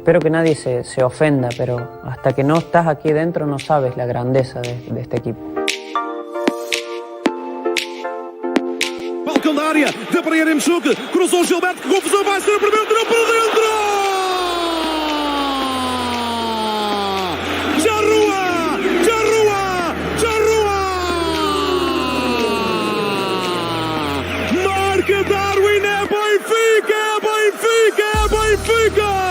espero que nadie se ofenda, pero hasta que no estás aquí dentro no sabes la grandeza de este equipo. Balcão da área, deu para Eremchuk, cruzou Gilberto, que confusão, vai ser o primeiro, tirou para dentro! Marca Darwin, é Benfica, é Benfica, é Benfica!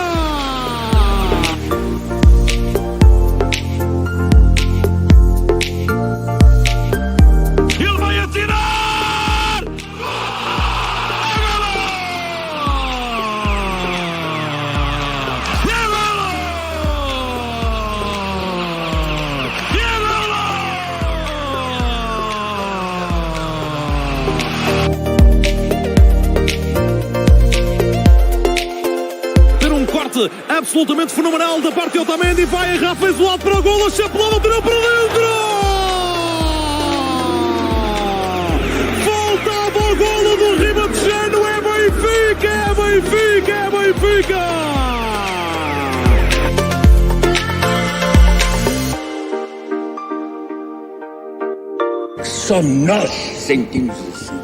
Ele vai atirar! Absolutamente fenomenal da parte de Otamendi, vai errar, fez o alto para o golo, a chapelada, tirou para dentro! Voltava o golo do Ribatejano, é Benfica, é Benfica, é Benfica! Só nós sentimos assim.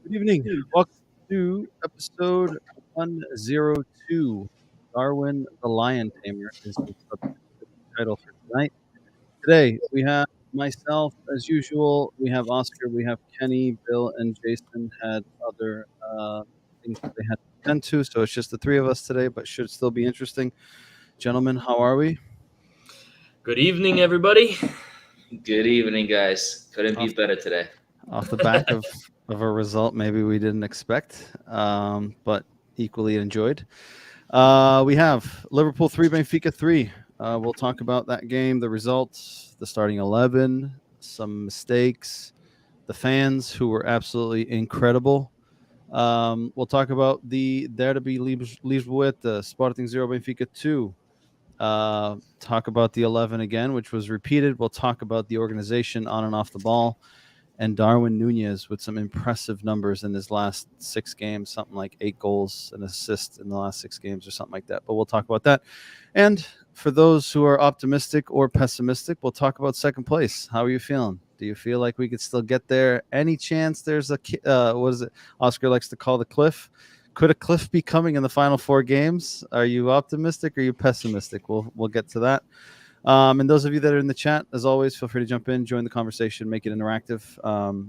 Good evening. Welcome to episode 102. Darwin, the Lion-Tamer is the title for tonight. Today, we have myself, as usual. We have Oscar, we have Kenny, Bill, and Jason had other things that they had to attend to, so it's just the three of us today, but should still be interesting. Gentlemen, how are we? Good evening, everybody. Good evening, guys. Couldn't be better today. Off the back of a result maybe we didn't expect, but equally enjoyed. We have Liverpool 3, Benfica 3. We'll talk about that game, the results, the starting 11, some mistakes, the fans who were absolutely incredible. We'll talk about the Derby Lisboeta, Sporting 0, Benfica 2. Talk about the 11 again, which was repeated. We'll talk about the organization on and off the ball. And Darwin Núñez with some impressive numbers in his last 6 games, something like 8 goals and assists in the last 6 games or something like that. But we'll talk about that. And for those who are optimistic or pessimistic, we'll talk about second place. How are you feeling? Do you feel like we could still get there? Any chance there's a, what is it? Oscar likes to call the cliff. Could a cliff be coming in the final 4 games? Are you optimistic or are you pessimistic? We'll get to that. And those of you that are in the chat, as always, feel free to jump in, join the conversation, make it interactive,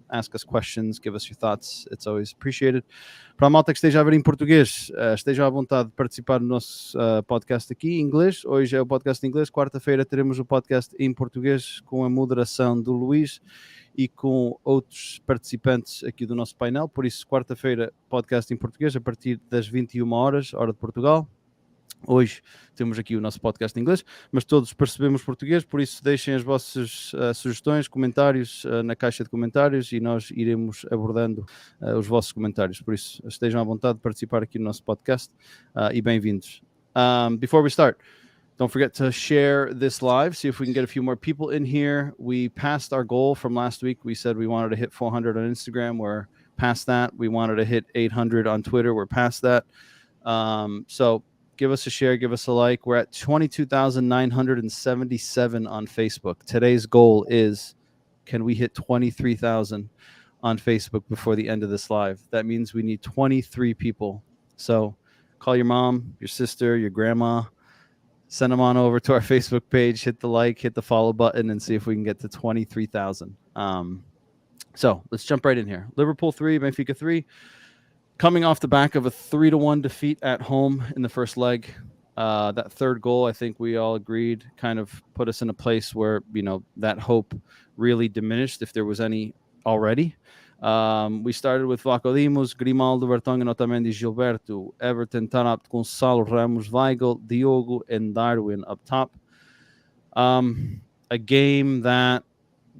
ask us questions, give us your thoughts. It's always appreciated. Para a malta que esteja a ver em português, estejam à vontade de participar do nosso podcast aqui em inglês. Hoje é o podcast em inglês. Quarta-feira teremos o podcast em português com a moderação do Luís e com outros participantes aqui do nosso painel. Por isso, quarta-feira, podcast em português a partir das 21 horas, hora de Portugal. Hoje temos aqui o nosso podcast em inglês, mas todos percebemos português, por isso deixem as vossas sugestões, comentários na caixa de comentários e nós iremos abordando os vossos comentários. Por isso, estejam à vontade de participar aqui no nosso podcast e bem-vindos. Before we start, don't forget to share this live, see if we can get a few more people in here. We passed our goal from last week. We said we wanted to hit 400 on Instagram. We're past that. We wanted to hit 800 on Twitter. We're past that. So give us a share, give us a like. We're at 22,977 on Facebook. Today's goal is, can we hit 23,000 on Facebook before the end of this live? That means we need 23 people. So call your mom, your sister, your grandma, send them on over to our Facebook page, hit the like, hit the follow button, and see if we can get to 23,000. So let's jump right in here. Liverpool 3, Benfica 3. Coming off the back of a 3-1 defeat at home in the first leg, that third goal, I think we all agreed, kind of put us in a place where, that hope really diminished, if there was any already. We started with Vlaco Dimos, Grimaldo, Vertonghen, Otamendi, Gilberto, Everton, Tarap, Gonçalo, Ramos, Weigl, Diogo, and Darwin up top. A game that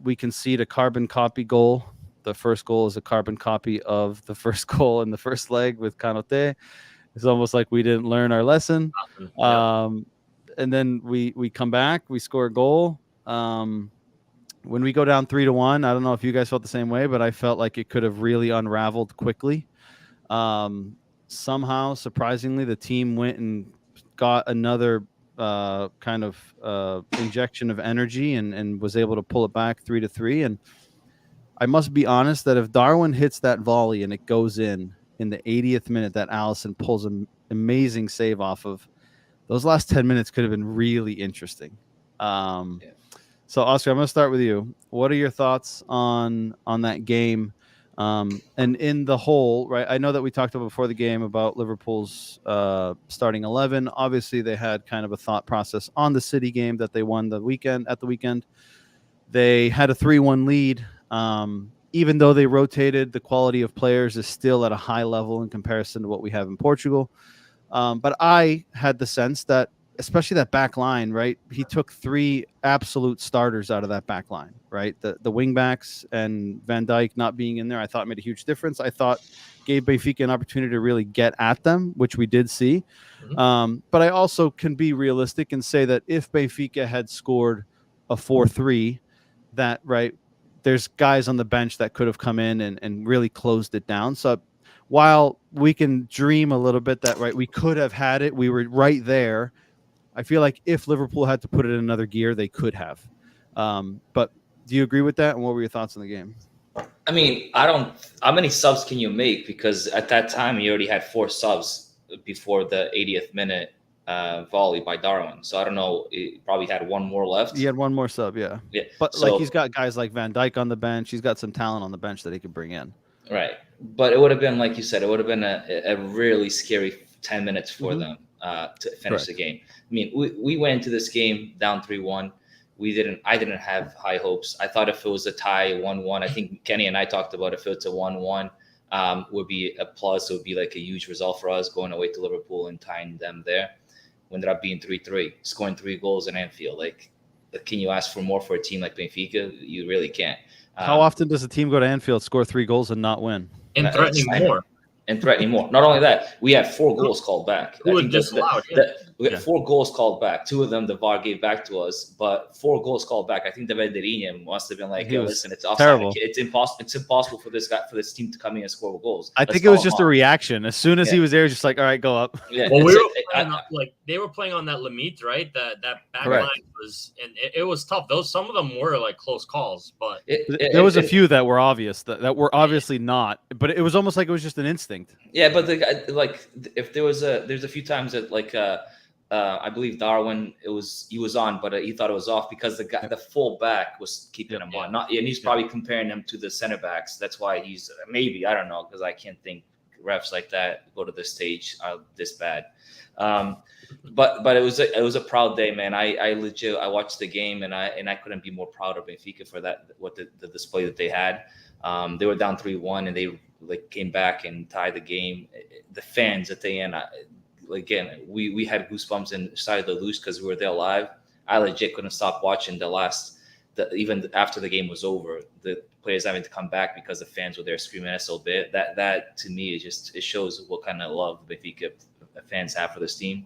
we concede a carbon copy goal. The first goal is a carbon copy of the first goal in the first leg with Canote. It's almost like we didn't learn our lesson. then we come back, we score a goal. When we go down 3-1, I don't know if you guys felt the same way, but I felt like it could have really unraveled quickly. Somehow, surprisingly, the team went and got another kind of injection of energy and was able to pull it back 3-3. And I must be honest that if Darwin hits that volley and it goes in the 80th minute that Allison pulls an amazing save off of, those last 10 minutes could have been really interesting. So, Oscar, I'm going to start with you. What are your thoughts on that game? And in the whole, right? I know that we talked about before the game about Liverpool's starting 11. Obviously, they had kind of a thought process on the City game that they won at the weekend. They had a 3-1 lead. Even though they rotated, the quality of players is still at a high level in comparison to what we have in Portugal. But I had the sense that, especially that back line, right? He took 3 absolute starters out of that back line, right? The wing backs and Van Dijk not being in there, I thought made a huge difference. I thought gave Benfica an opportunity to really get at them, which we did see. But I also can be realistic and say that if Benfica had scored a 4-3, that, right, there's guys on the bench that could have come in and really closed it down. So while we can dream a little bit that, right, we could have had it, we were right there, I feel like if Liverpool had to put it in another gear, they could have. But do you agree with that? And what were your thoughts on the game? I mean, how many subs can you make? Because at that time, he already had 4 subs before the 80th minute volley by Darwin. So I don't know. He probably had 1 more left. He had 1 more sub, yeah. But like he's got guys like Van Dijk on the bench. He's got some talent on the bench that he could bring in. Right. But it would have been, like you said, it would have been a really scary 10 minutes for them to finish the game. I mean, we went into this game down 3-1. I didn't have high hopes. I thought if it was a tie, 1-1, I think Kenny and I talked about if it's a 1-1, would be a plus. It would be like a huge result for us going away to Liverpool and tying them there. Ended up being 3-3, scoring 3 goals in Anfield. Like, can you ask for more for a team like Benfica? You really can't. How often does a team go to Anfield, score 3 goals, and not win? And threatening more. Not only that, we had 4 goals called back. We had 4 goals called back. 2 of them the VAR gave back to us, but 4 goals called back. I think the Vederinha must have been like, "Yo, listen, it's offside. Terrible. It's impossible for this team to come in and score goals." I think it was just a reaction. As soon as he was there, just like, all right, go up. Yeah. Well, they were playing on that Lemite, right? That back line was, and it was tough. Some of them were like close calls, but there was a few that were obvious that were obviously not. But it was almost like it was just an instinct. Yeah, but if there's a few times that I believe Darwin he was on, but he thought it was off because the full back was keeping him on. And he's probably comparing him to the center backs. That's why he's maybe, I don't know, because I can't think refs like that go to this stage this bad. But it was a proud day, man. I watched the game and I couldn't be more proud of Benfica for that, what the display that they had. They were down 3-1 and they came back and tied the game. The fans at the end, again, we had goosebumps and decided to lose because we were there live. I legit couldn't stop watching even after the game was over. The players having to come back because the fans were there screaming at us so bad. That to me it shows what kind of love Benfica fans have for this team.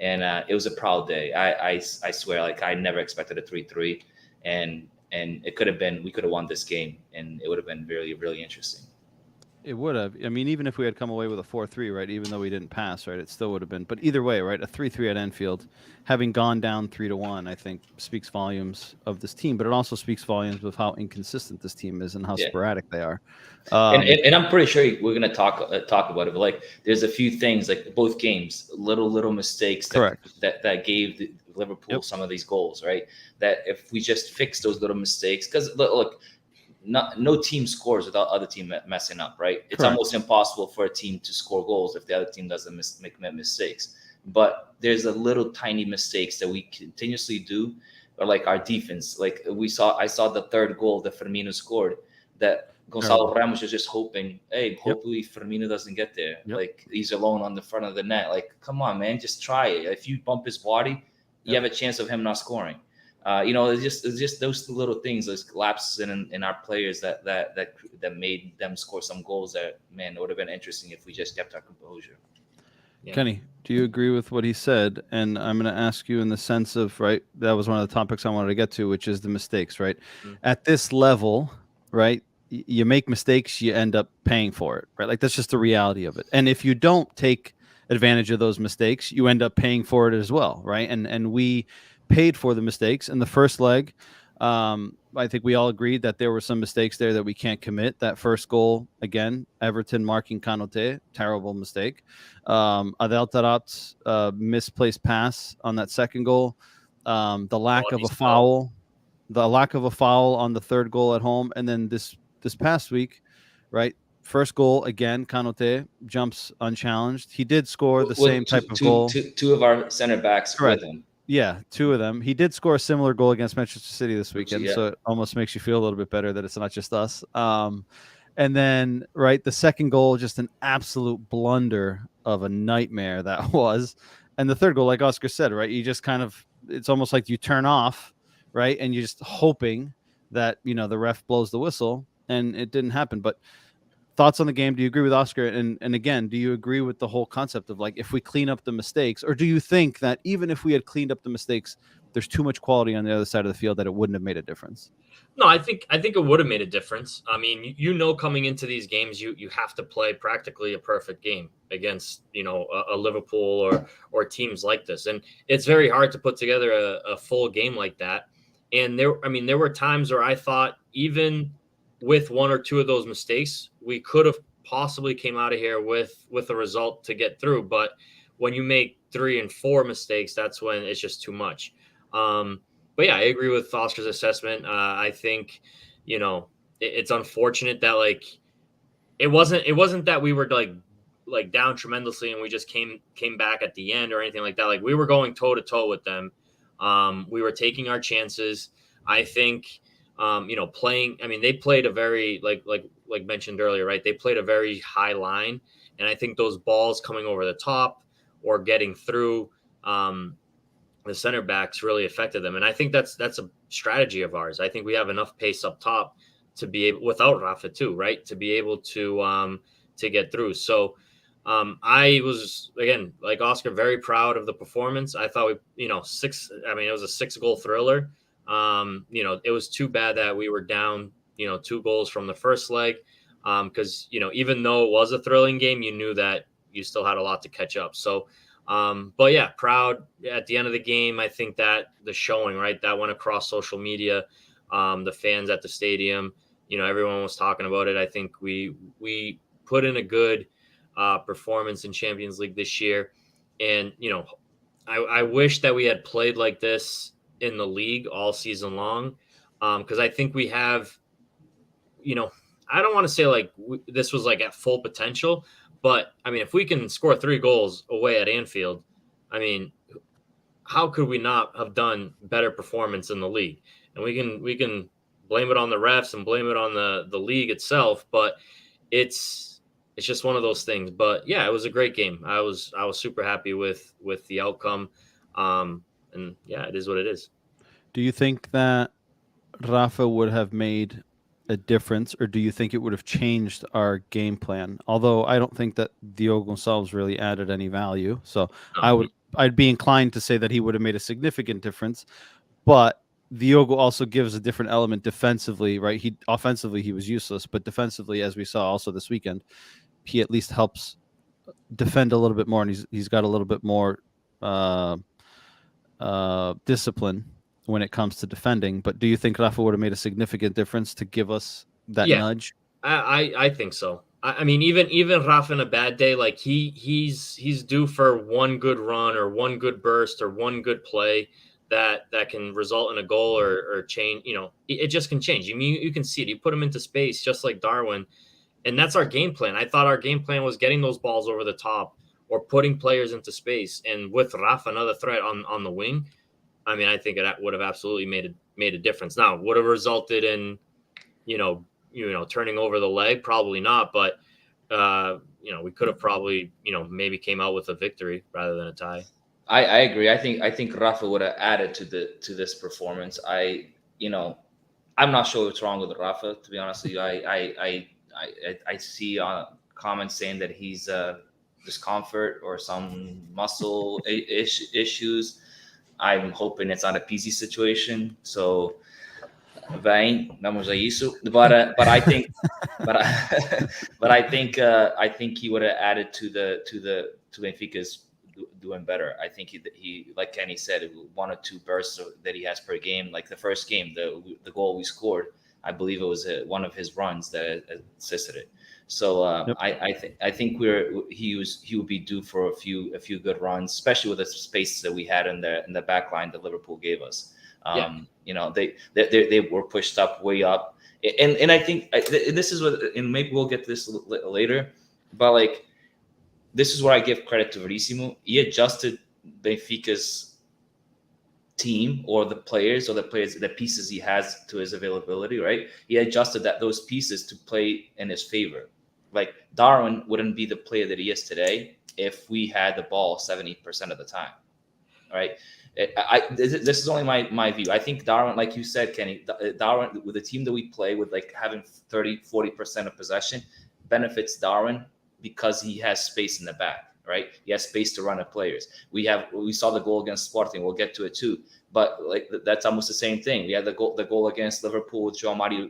And it was a proud day. I swear, I never expected a 3-3, and it could have been, we could have won this game, and it would have been really, really interesting. It would have. I mean, even if we had come away with a 4-3, right, even though we didn't pass, right, it still would have been. But either way, right, a 3-3 at Anfield, having gone down 3-1, I think speaks volumes of this team. But it also speaks volumes of how inconsistent this team is and how sporadic they are. And I'm pretty sure we're going to talk about it. But there's a few things, both games, little mistakes that gave Liverpool some of these goals, right? That if we just fix those little mistakes, because look. No team scores without other team messing up, right? It's almost impossible for a team to score goals if the other team doesn't make mistakes. But there's a little tiny mistakes that we continuously do, or our defense. I saw the 3rd goal that Firmino scored, that Gonzalo Ramos was just hoping, hopefully Firmino doesn't get there. He's alone on the front of the net. Come on, man, just try it. If you bump his body, you have a chance of him not scoring. It's just those little things, those lapses in our players that made them score some goals that, man, it would have been interesting if we just kept our composure. Yeah. Kenny, do you agree with what he said? And I'm going to ask you in the sense of, right, that was one of the topics I wanted to get to, which is the mistakes, right? Mhm. At this level, right, you make mistakes, you end up paying for it, right? Like that's just the reality of it. And if you don't take advantage of those mistakes, you end up paying for it as well, right? And we paid for the mistakes in the first leg. I think we all agreed that there were some mistakes there that we can't commit. That first goal, again, Everton marking Kanote, terrible mistake. Adel Tarat's misplaced pass on that second goal. The lack of a foul, on the third goal at home, and then this past week, right? First goal again, Kanote jumps unchallenged. He did score the same type of goal. Two of our center backs Correct. with him. Yeah, two of them. He did score a similar goal against Manchester City this weekend, Yeah. so it almost makes you feel a little bit better that it's not just us. And then, right, the second goal, just an absolute blunder of a nightmare that was. And the third goal, like Oscar said, right, you just kind of, it's almost like you turn off, right, and you're just hoping that, the ref blows the whistle, and it didn't happen. But thoughts on the game? Do you agree with Oscar? And again, do you agree with the whole concept of like if we clean up the mistakes, or do you think that even if we had cleaned up the mistakes, there's too much quality on the other side of the field that it wouldn't have made a difference? No, I think it would have made a difference. I mean, coming into these games, you have to play practically a perfect game against a Liverpool or teams like this, and it's very hard to put together a full game like that. And there were times where I thought even with one or two of those mistakes, we could have possibly came out of here with a result to get through. But when you make 3 and 4 mistakes, that's when it's just too much. But yeah, I agree with Oscar's assessment. I think, it's unfortunate that like it wasn't that we were like down tremendously and we just came back at the end or anything like that. Like we were going toe to toe with them. We were taking our chances. I think, playing. I mean, they played a very like mentioned earlier, right? They played a very high line, and I think those balls coming over the top or getting through the center backs really affected them. And I think that's a strategy of ours. I think we have enough pace up top to be able, without Rafa too, right, to be able to get through. So I was, again, like Oscar, very proud of the performance. I thought it was a 6-goal thriller. It was too bad that we were down, 2 goals from the first leg. Because, even though it was a thrilling game, you knew that you still had a lot to catch up. So, but yeah, proud at the end of the game. I think that the showing, right, that went across social media, the fans at the stadium, everyone was talking about it. I think we put in a good performance in Champions League this year. And, I wish that we had played like this in the league all season long. Because I think we have, I don't want to say like this was like at full potential, but I mean, if we can score 3 goals away at Anfield, I mean, how could we not have done better performance in the league? And we can blame it on the refs and blame it on the league itself, but it's just one of those things. But yeah, it was a great game. I was super happy with the outcome. And yeah, it is what it is. Do you think that Rafa would have made a difference, or do you think it would have changed our game plan? Although I don't think that Diogo Gonçalves really added any value, so I'd be inclined to say that he would have made a significant difference. But Diogo also gives a different element defensively, right? Offensively he was useless, but defensively, as we saw also this weekend, he at least helps defend a little bit more, and he's got a little bit more discipline when it comes to defending. But do you think Rafa would have made a significant difference to give us that nudge? I think so. I mean, even Rafa in a bad day, like he's due for one good run or one good burst or one good play that can result in a goal or change. It just can change. I mean, you can see it. You put him into space just like Darwin, and that's our game plan. I thought our game plan was getting those balls over the top or putting players into space. And with Rafa, another threat on the wing, I mean, I think it would have absolutely made a difference. Now, would have resulted in, turning over the leg? Probably not. But, we could have probably, maybe came out with a victory rather than a tie. I agree. I think Rafa would have added to this performance. I'm not sure what's wrong with Rafa, to be honest with you. I see comments saying that he's discomfort or some muscle issues. I'm hoping it's not a PZ situation. So, bem, vamos a isso. But I think, but I think he would have added to Benfica's doing better. I think he like Kenny said, 1 or 2 bursts that he has per game. Like the first game, the goal we scored, I believe it was one of his runs that assisted it. So Yep. I think he would be due for a few good runs, especially with the spaces that we had in the back line that Liverpool gave us. You know, they were pushed up way up, and I think this is what, and maybe we'll get this later, but like this is where I give credit to Verissimo. He adjusted Benfica's team or the pieces he has to his availability, right? He adjusted those pieces to play in his favor. Like Darwin wouldn't be the player that he is today if we had the ball 70% of the time, right? This is only my view. I think Darwin, like you said, Kenny, Darwin with the team that we play with, like having 30-40% of possession, benefits Darwin because he has space in the back, right? He has space to run at players. We saw the goal against Sporting. We'll get to it too. But like that's almost the same thing. We had the goal against Liverpool with João Mario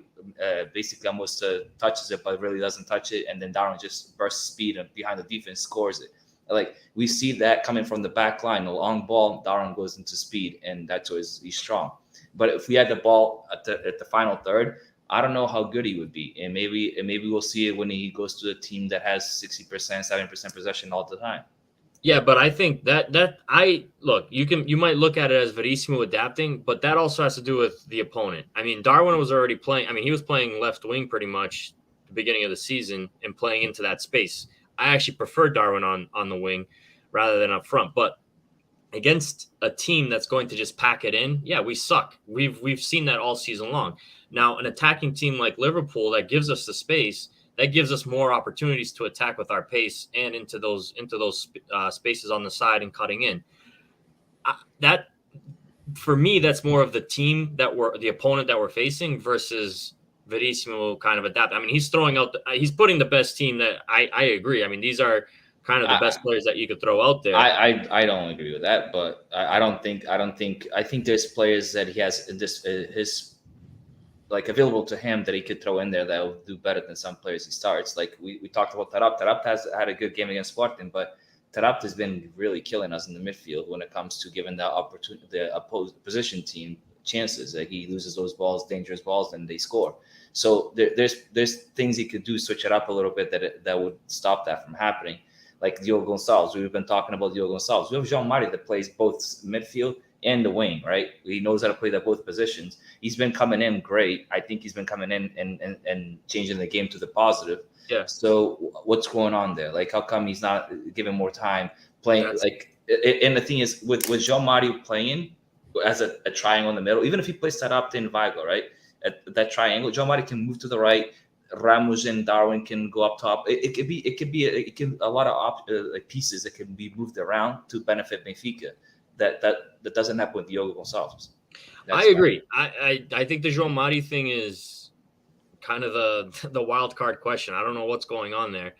basically almost touches it, but really doesn't touch it, and then Darwin just bursts speed and behind the defense scores it. Like we see that coming from the back line, a long ball, Darwin goes into speed, and that's why he's strong. But if we had the ball at the final third, I don't know how good he would be, and maybe we'll see it when he goes to a team that has 60%, 70% possession all the time. Yeah, but I think you might look at it as Verissimo adapting, but that also has to do with the opponent. I mean, Darwin was already playing. I mean, he was playing left wing pretty much at the beginning of the season and playing into that space. I actually prefer Darwin on the wing rather than up front, but against a team that's going to just pack it in, yeah, we suck. We've seen that all season long. Now, an attacking team like Liverpool that gives us the space, that gives us more opportunities to attack with our pace and into those spaces on the side and cutting in. That, for me, that's more of the opponent that we're facing versus Verissimo kind of adapt. I mean, he's he's putting the best team that I agree. I mean, these are kind of the best players that you could throw out there. I don't agree with that, but I think there's players that he has in his like available to him that he could throw in there that will do better than some players he starts. Like we talked about Tarap. Tarap has had a good game against Sporting, but Tarap has been really killing us in the midfield when it comes to giving the opposition team chances. Like he loses those balls, dangerous balls, and they score. So there's things he could do, switch it up a little bit that would stop that from happening. Like Diogo Gonçalves, we've been talking about Diogo Gonçalves. We have João Mario that plays both midfield and the wing, right? He knows how to play both positions. He's been coming in great. I think he's been coming in and changing the game to the positive. Yeah. So what's going on there? Like, how come he's not given more time playing? And the thing is, with João Mario playing as a triangle in the middle, even if he plays Tarapte and Weigl, right? At that triangle, João Mario can move to the right. Ramos and Darwin can go up top. It could be a lot of pieces that can be moved around to benefit Benfica. That doesn't happen with Diogo Gonçalves. I agree. I think the João Mario thing is kind of the wild card question. I don't know what's going on there,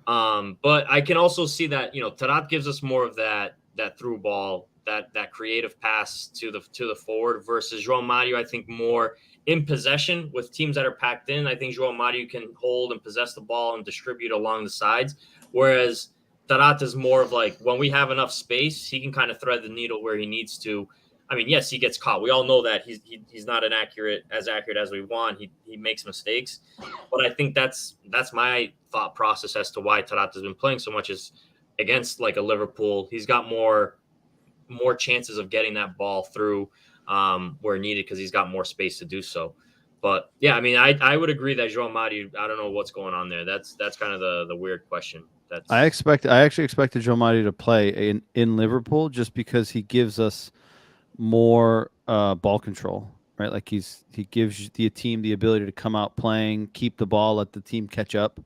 but I can also see that Tarat gives us more of that through ball, that creative pass to the forward versus João Mario. I think more in possession with teams that are packed in. I think João Mario can hold and possess the ball and distribute along the sides, whereas Tarat is more of like when we have enough space, he can kind of thread the needle where he needs to. I mean, yes, he gets caught. We all know that he's not as accurate as we want. He makes mistakes, but I think that's my thought process as to why Tarat has been playing so much is against like a Liverpool. He's got more chances of getting that ball through where needed because he's got more space to do so. But yeah, I mean, I would agree that João Mario, I don't know what's going on there. That's kind of the weird question. I actually expected João Mario to play in Liverpool just because he gives us more ball control, right? Like he gives the team the ability to come out playing, keep the ball, let the team catch up.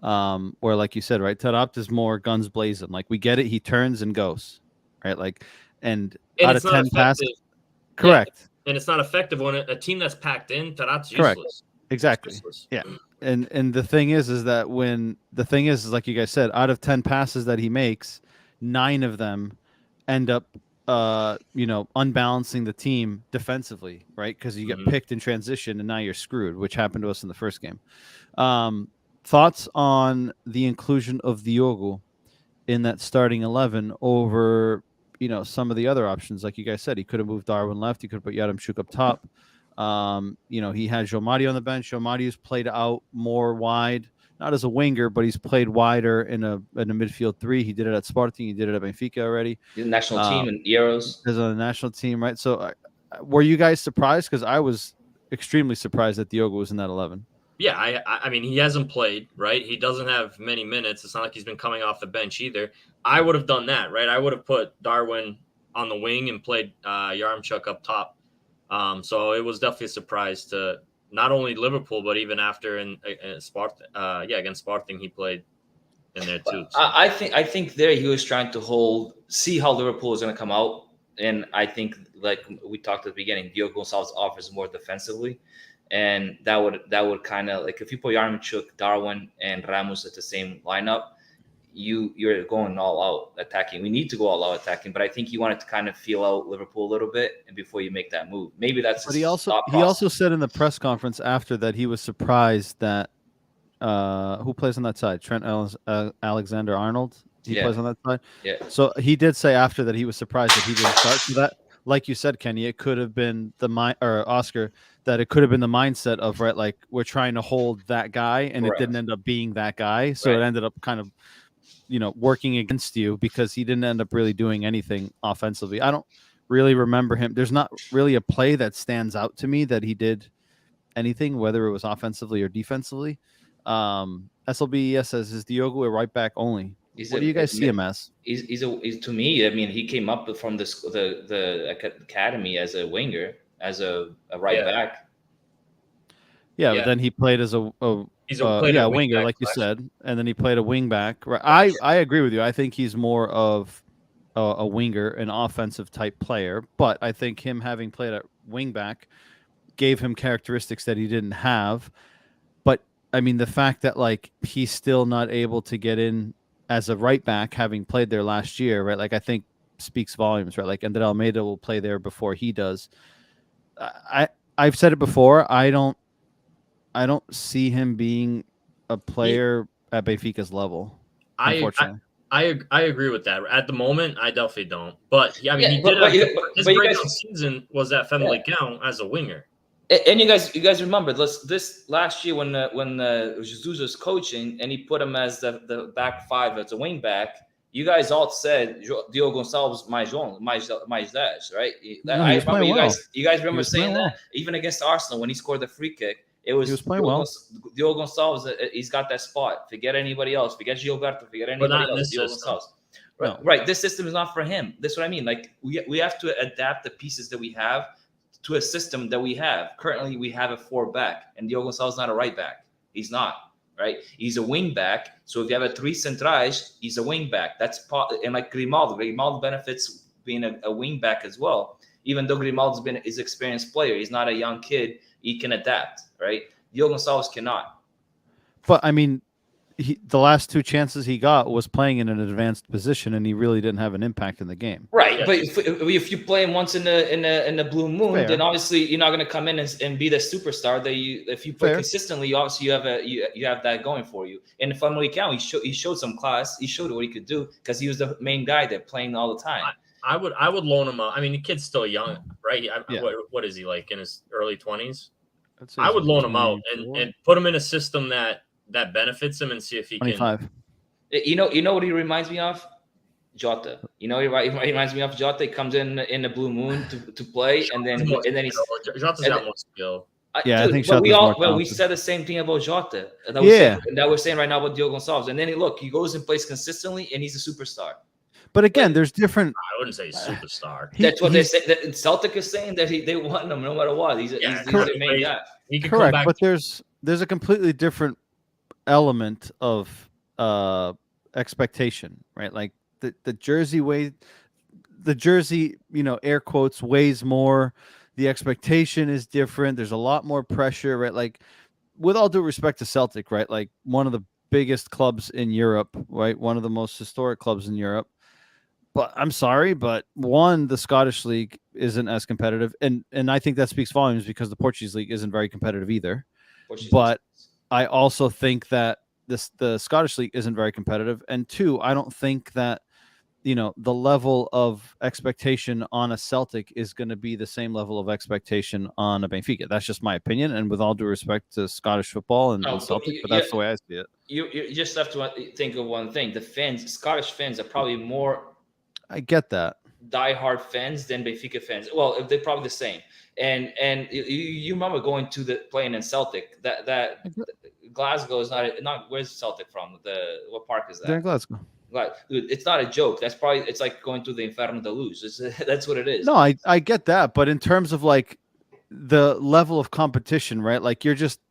Or like you said, right? Tarat is more guns blazing. Like we get it, he turns and goes, right? Like and out of 10 passes, correct. Yeah, and it's not effective when a team that's packed in. Tarat's correct. useless. Exactly. Useless. Yeah. and the thing is that is like you guys said, out of 10 passes that he makes, 9 of them end up unbalancing the team defensively, right? Because you get picked in transition and now you're screwed, which happened to us in the first game. Thoughts on the inclusion of Diogo in that starting 11 over some of the other options? Like you guys said, he could have moved Darwin left, he could have put Yaremchuk up top. He had João Mario on the bench. João Mario's played out more wide, not as a winger, but he's played wider in a midfield 3. He did it at Sporting. He did it at Benfica already. The national team and Euros. Is on the national team, right? So, were you guys surprised? Because I was extremely surprised that Diogo was in that 11. Yeah, I mean, he hasn't played, right? He doesn't have many minutes. It's not like he's been coming off the bench either. I would have done that, right? I would have put Darwin on the wing and played Yaremchuk up top. So it was definitely a surprise to not only Liverpool, but even after in Sporting, against Sporting, he played in there too. So. I think there he was trying to see how Liverpool is going to come out, and I think like we talked at the beginning, Diogo Gonçalves offers more defensively, and that would kind of like if you put Yaremchuk, Darwin, and Ramos at the same lineup, you're going all out attacking. We need to go all out attacking, but I think you wanted to kind of feel out Liverpool a little bit and before you make that move. Maybe that's. But he also said in the press conference after that he was surprised that who plays on that side? Trent Alexander-Arnold. He plays on that side. Yeah. So he did say after that he was surprised that he didn't start. So that, like you said, Kenny, it could have been Oscar, that it could have been the mindset of right, like we're trying to hold that guy, and it didn't end up being that guy. So it ended up kind of working against you because he didn't end up really doing anything offensively. I don't really remember him. There's not really a play that stands out to me that he did anything, whether it was offensively or defensively. SLBES says, is Diogo a right back only? What do you guys see him as? He's to me, I mean, he came up from the academy as a winger, as a right back. Yeah, but then he played as a winger, like you said, and then he played a wing back. Right. I agree with you. I think he's more of a winger, an offensive type player, but I think him having played at wing back gave him characteristics that he didn't have. But I mean, the fact that like he's still not able to get in as a right back, having played there last year, right? Like I think speaks volumes, right? Like Ander Almeida will play there before he does. I've said it before. I don't see him being a player at Benfica's level. Unfortunately, I agree with that. At the moment, I definitely don't. But yeah, I mean, his breakout season was at Famalicão as a winger. And you guys remember this last year when Jesus was coaching and he put him as the back 5 as a wing back. You guys all said Diogo Gonçalves mais 10, right? I remember you guys remember saying that even against Arsenal when he scored the free kick. It was Diogo Gonçalves. He's got that spot. Forget anybody else. Forget Gilberto. Forget anybody else. Diogo Gonçalves. Right. This system is not for him. That's what I mean. Like we have to adapt the pieces that we have to a system that we have. Currently, we have a 4-back, and Diogo Gonçalves is not a right back. He's not. Right. He's a wing back. So if you have a 3 centrais, he's a wing back. That's and like Grimaldo benefits being a wing back as well. Even though Grimaldo's been his experienced player, he's not a young kid. He can adapt, right? Diogo Gonçalves cannot. But I mean, the last 2 chances he got was playing in an advanced position, and he really didn't have an impact in the game. Right, yeah. But if you play him once in the blue moon, then obviously you're not going to come in and be the superstar. If you play consistently, obviously you have that going for you. And in Famalicão, he showed some class. He showed what he could do because he was the main guy there playing all the time. I would loan him out. I mean, the kid's still young, right? What is he, like in his early 20s? I would loan him out and put him in a system that benefits him and see if he 25. can. You know what he reminds me of? Jota. He reminds me of Jota. He comes in the blue moon to play, and then he's Jota's got more skill. I think Jota's we said the same thing about Jota. That we're saying right now about Diogo Gonçalves, and then he goes and plays consistently, and he's a superstar. But again, there's different. I wouldn't say superstar. That's what they say. Celtic is saying that they want him no matter what. He's their main guy. He can correct, come back. But there's a completely different element of expectation, right? Like the jersey air quotes weighs more. The expectation is different. There's a lot more pressure, right? Like with all due respect to Celtic, right? Like one of the biggest clubs in Europe, right? One of the most historic clubs in Europe. But I'm sorry, but one, the Scottish league isn't as competitive, and I think that speaks volumes because the Portuguese league isn't very competitive either. But I also think that the Scottish league isn't very competitive, and two, I don't think that the level of expectation on a Celtic is going to be the same level of expectation on a Benfica. That's just my opinion, and with all due respect to Scottish football and Celtic, but that's the way I see it. You just have to think of one thing: the Scottish fans are probably more. I get that. Diehard fans than Benfica fans. Well, they're probably the same. And you remember going to playing in Celtic. That Glasgow is not. Where's Celtic from? What park is that? They're in Glasgow. Like, dude, it's not a joke. It's like going to the Inferno de Luz. That's what it is. No, I get that, but in terms of like the level of competition, right? Like you're just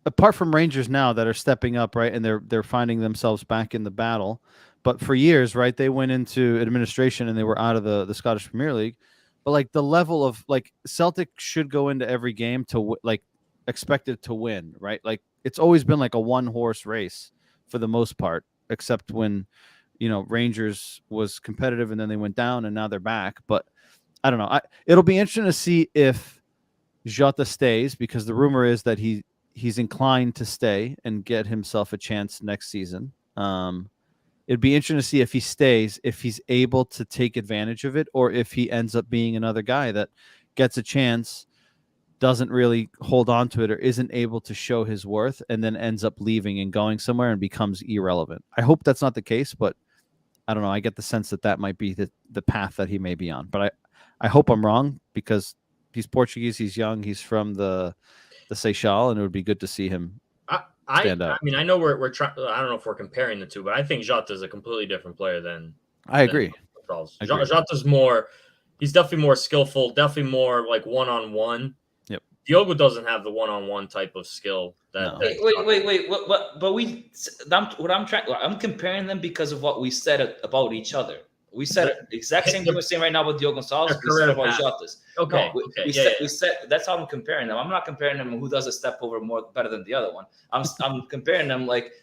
apart from Rangers now that are stepping up, right, and they're finding themselves back in the battle. But for years, right, they went into administration and they were out of the Scottish Premier League. But like the level of like Celtic should go into every game to like expected to win, right? Like it's always been like a one horse race for the most part, except when Rangers was competitive and then they went down and now they're back. But I don't know. It'll be interesting to see if Jota stays because the rumor is that he's inclined to stay and get himself a chance next season. It'd be interesting to see if he stays, if he's able to take advantage of it, or if he ends up being another guy that gets a chance, doesn't really hold on to it, or isn't able to show his worth, and then ends up leaving and going somewhere and becomes irrelevant. I hope that's not the case, but I don't know. I get the sense that might be the path that he may be on. But I hope I'm wrong because he's Portuguese, he's young, he's from the Seychelles, and it would be good to see him stand out. I mean, I know we're trying. I don't know if we're comparing the two, but I think Jota is a completely different player than. I agree. Jota's more. He's definitely more skillful. Definitely more like one-on-one. Yep. Diogo doesn't have the one-on-one type of skill. Wait. I'm comparing them because of what we said about each other. We said the exact same thing we're saying right now with Diogo Gonçalves. We said about Jotas. Okay. We said that's how I'm comparing them. I'm not comparing them who does a step over better than the other one. I'm comparing them like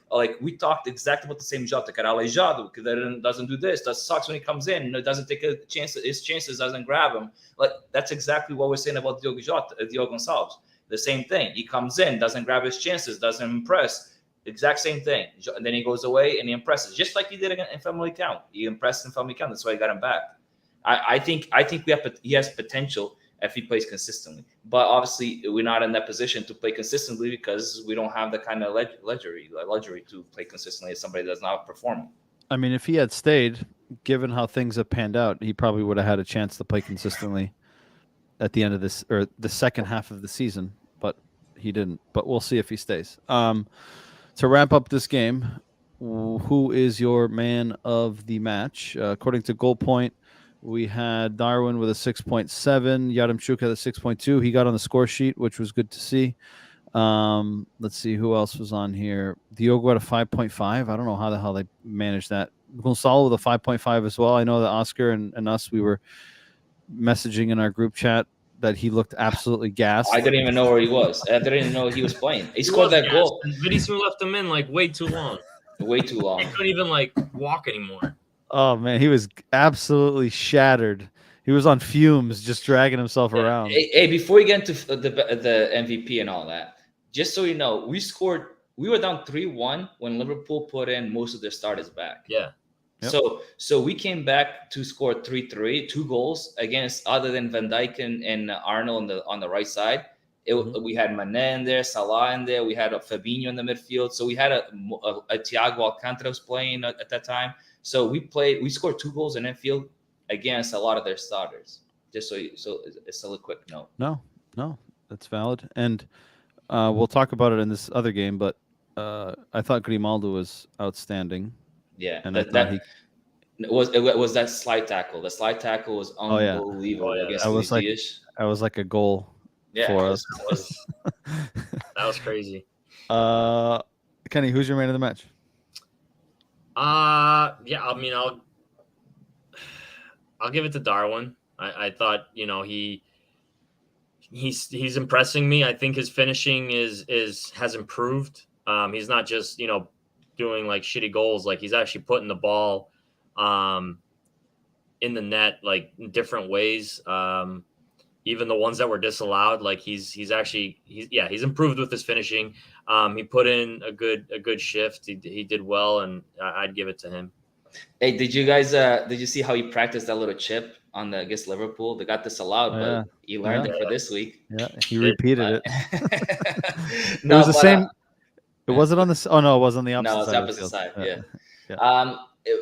we talked exactly about the same Jota. Aleijado that doesn't do this. That sucks when he comes in. Doesn't take a chance. His chances doesn't grab him. Like that's exactly what we're saying about Diogo Gonçalves. The same thing. He comes in, doesn't grab his chances, doesn't impress. Exact same thing. And then he goes away and he impresses, just like he did in Family Count. He impressed in Family Count. That's why he got him back. I think he has potential if he plays consistently. But obviously, we're not in that position to play consistently because we don't have the kind of luxury to play consistently as somebody that's not performing. I mean, if he had stayed, given how things have panned out, he probably would have had a chance to play consistently at the end of this or the second half of the season. But he didn't. But we'll see if he stays. To wrap up this game, who is your man of the match? According to Goal Point, we had Darwin with a 6.7, Yaremchuk had a 6.2. He got on the score sheet, which was good to see. Let's see who else was on here. Diogo had a 5.5. I don't know how the hell they managed that. Gonçalo with a 5.5 as well. I know that Oscar and us, we were messaging in our group chat that he looked absolutely gassed. I didn't even know where he was. I didn't even know he was playing. He scored that goal. Vinicius left him in like way too long. Way too long. He couldn't even like walk anymore. Oh man, he was absolutely shattered. He was on fumes, just dragging himself around. Hey, before we get into the MVP and all that, just so you know, we were down 3-1 when Liverpool put in most of their starters back. Yeah. Yep. So we came back to score 3-3, 2 goals against other than Van Dijk and Arnold on the right side. We had Mané in there, Salah in there. We had a Fabinho in the midfield. So we had a Thiago Alcantara was playing at that time. So we scored 2 goals in Anfield against a lot of their starters. Just so it's a quick note. No, that's valid. And we'll talk about it in this other game, but I thought Grimaldo was outstanding. Yeah, and it was that slide tackle. The slide tackle was unbelievable against Odysseas. That was like a goal for us. That was crazy. Kenny, who's your man of the match? Yeah, I mean, I'll give it to Darwin. I thought, he he's impressing me. I think his finishing has improved. He's not just, doing like shitty goals. Like he's actually putting the ball in the net, like in different ways. Even the ones that were disallowed, like he's improved with his finishing. He put in a good shift. He did well, and I'd give it to him. Hey, did you see how he practiced that little chip against Liverpool? They got disallowed, but he learned it for this week. Yeah, he repeated it. No, it was the same. It wasn't on the. Oh no, it was on the opposite no, it's side. opposite side. Yeah. Yeah.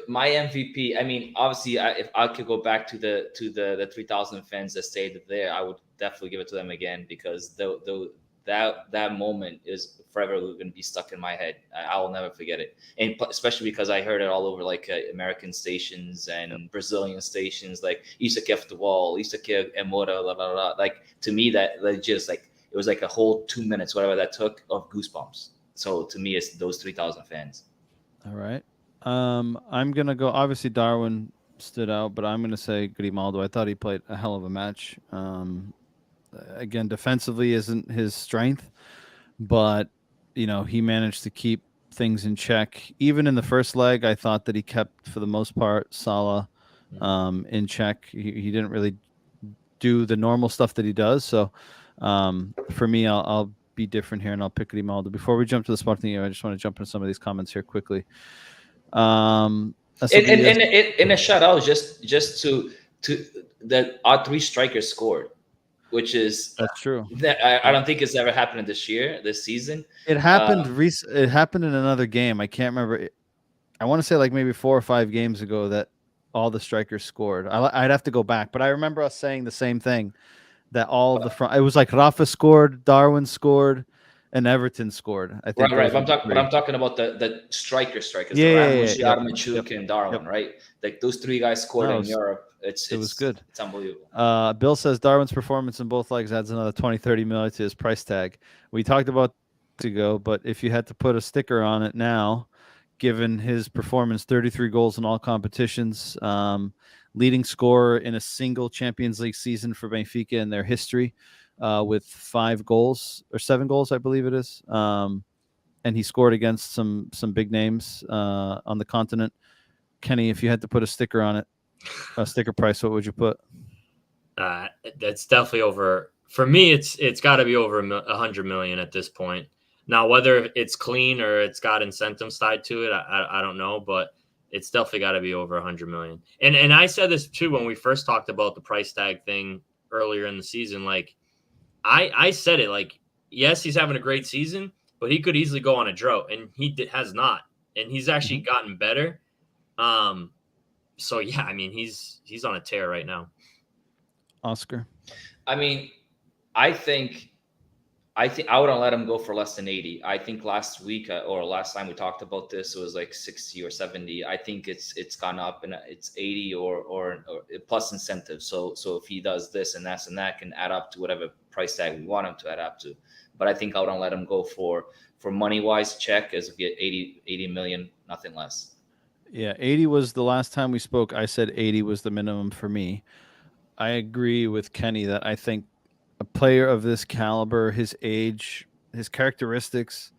My MVP. I mean, obviously, if I could go back to the 3,000 fans that stayed there, I would definitely give it to them again, because that moment is forever going to be stuck in my head. I will never forget it, and especially because I heard it all over like American stations and Brazilian stations, like "Isso aqui é futebol, isso aqui é moda," blah, blah, blah. Like, to me, that just like it was like a whole 2 minutes, whatever that took, of goosebumps. So to me, it's those 3,000 fans. All right. I'm gonna go. Obviously, Darwin stood out, but I'm gonna say Grimaldo. I thought he played a hell of a match. Again, defensively isn't his strength, but he managed to keep things in check. Even in the first leg, I thought that he kept, for the most part, Salah in check. He didn't really do the normal stuff that he does. So for me, I'll be different here, and I'll pick Grimaldo. Before we jump to the Sporting, I just want to jump into some of these comments here quickly. In a shutout, just to that our 3 strikers scored, which is that's true. I don't think it's ever happened this season. It happened. It happened in another game. I can't remember. I want to say like maybe 4 or 5 games ago that all the strikers scored. I'd have to go back, but I remember us saying the same thing, that all of the front. It was like Rafa scored, Darwin scored, and Everton scored. I think. Right. I'm talking about the strikers. Yeah. Yaremchuk and Darwin. Right. Like those 3 guys scored in Europe. It was good. It's unbelievable. Bill says Darwin's performance in both legs adds another 20-30 million to his price tag. We talked about it ago, but if you had to put a sticker on it now, given his performance, 33 goals in all competitions, leading scorer in a single Champions League season for Benfica in their history, with 5 goals or 7 goals, I believe it is. And he scored against some big names on the continent. Kenny, if you had to put a sticker on it, a sticker price, what would you put? That's definitely over. For me, it's got to be over 100 million at this point. Now, whether it's clean or it's got incentives tied to it, I don't know, but it's definitely got to be over 100 million. And I said this too when we first talked about the price tag thing earlier in the season. Like I said it, like, yes, he's having a great season, but he could easily go on a drought, and he has not, and he's actually gotten better. So yeah, I mean, he's on a tear right now. Oscar, I mean, I think I wouldn't let him go for less than 80. I think last week or last time we talked about this, it was like 60 or 70. I think it's gone up, and it's 80 or plus incentives. So if he does this and that can add up to whatever price tag we want him to add up to. But I think I wouldn't let him go for money wise check as if he had 80 million, nothing less. Yeah, 80 was the last time we spoke. I said 80 was the minimum for me. I agree with Kenny that I think a player of this caliber, his age, his characteristics,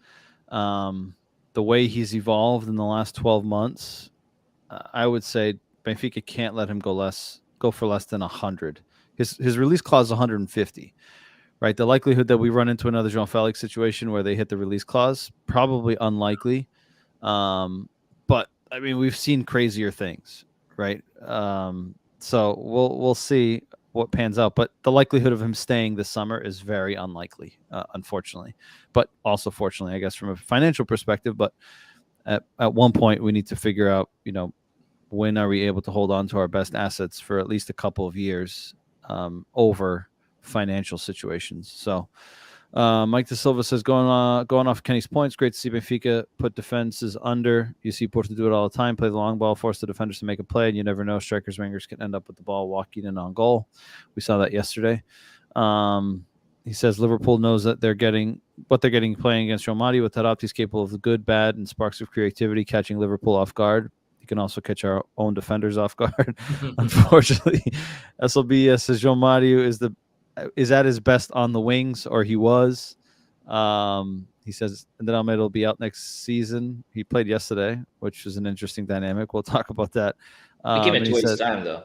the way he's evolved in the last 12 months, I would say Benfica can't let him go for less than 100. His release clause is 150, right? The likelihood that we run into another João Felix situation where they hit the release clause, probably unlikely. But I mean, we've seen crazier things, right? So we'll see what pans out, but the likelihood of him staying this summer is very unlikely, unfortunately, but also fortunately, I guess, from a financial perspective. But at one point we need to figure out, when are we able to hold on to our best assets for at least a couple of years over financial situations. So Mike De Silva says, going off Kenny's points, great to see Benfica put defenses under. You see Porto do it all the time, play the long ball, force the defenders to make a play, and you never know, strikers, wingers can end up with the ball walking in on goal. We saw that yesterday. He says Liverpool knows that they're getting playing against Real Madrid, with Tarapti's capable of the good, bad, and sparks of creativity, catching Liverpool off guard. He can also catch our own defenders off guard. Unfortunately, SLB says João Mario is the is at his best on the wings, or he was. He says that Almeida will be out next season. He played yesterday, which is an interesting dynamic. We'll talk about that. He came in And 2 he weeks' said time, though.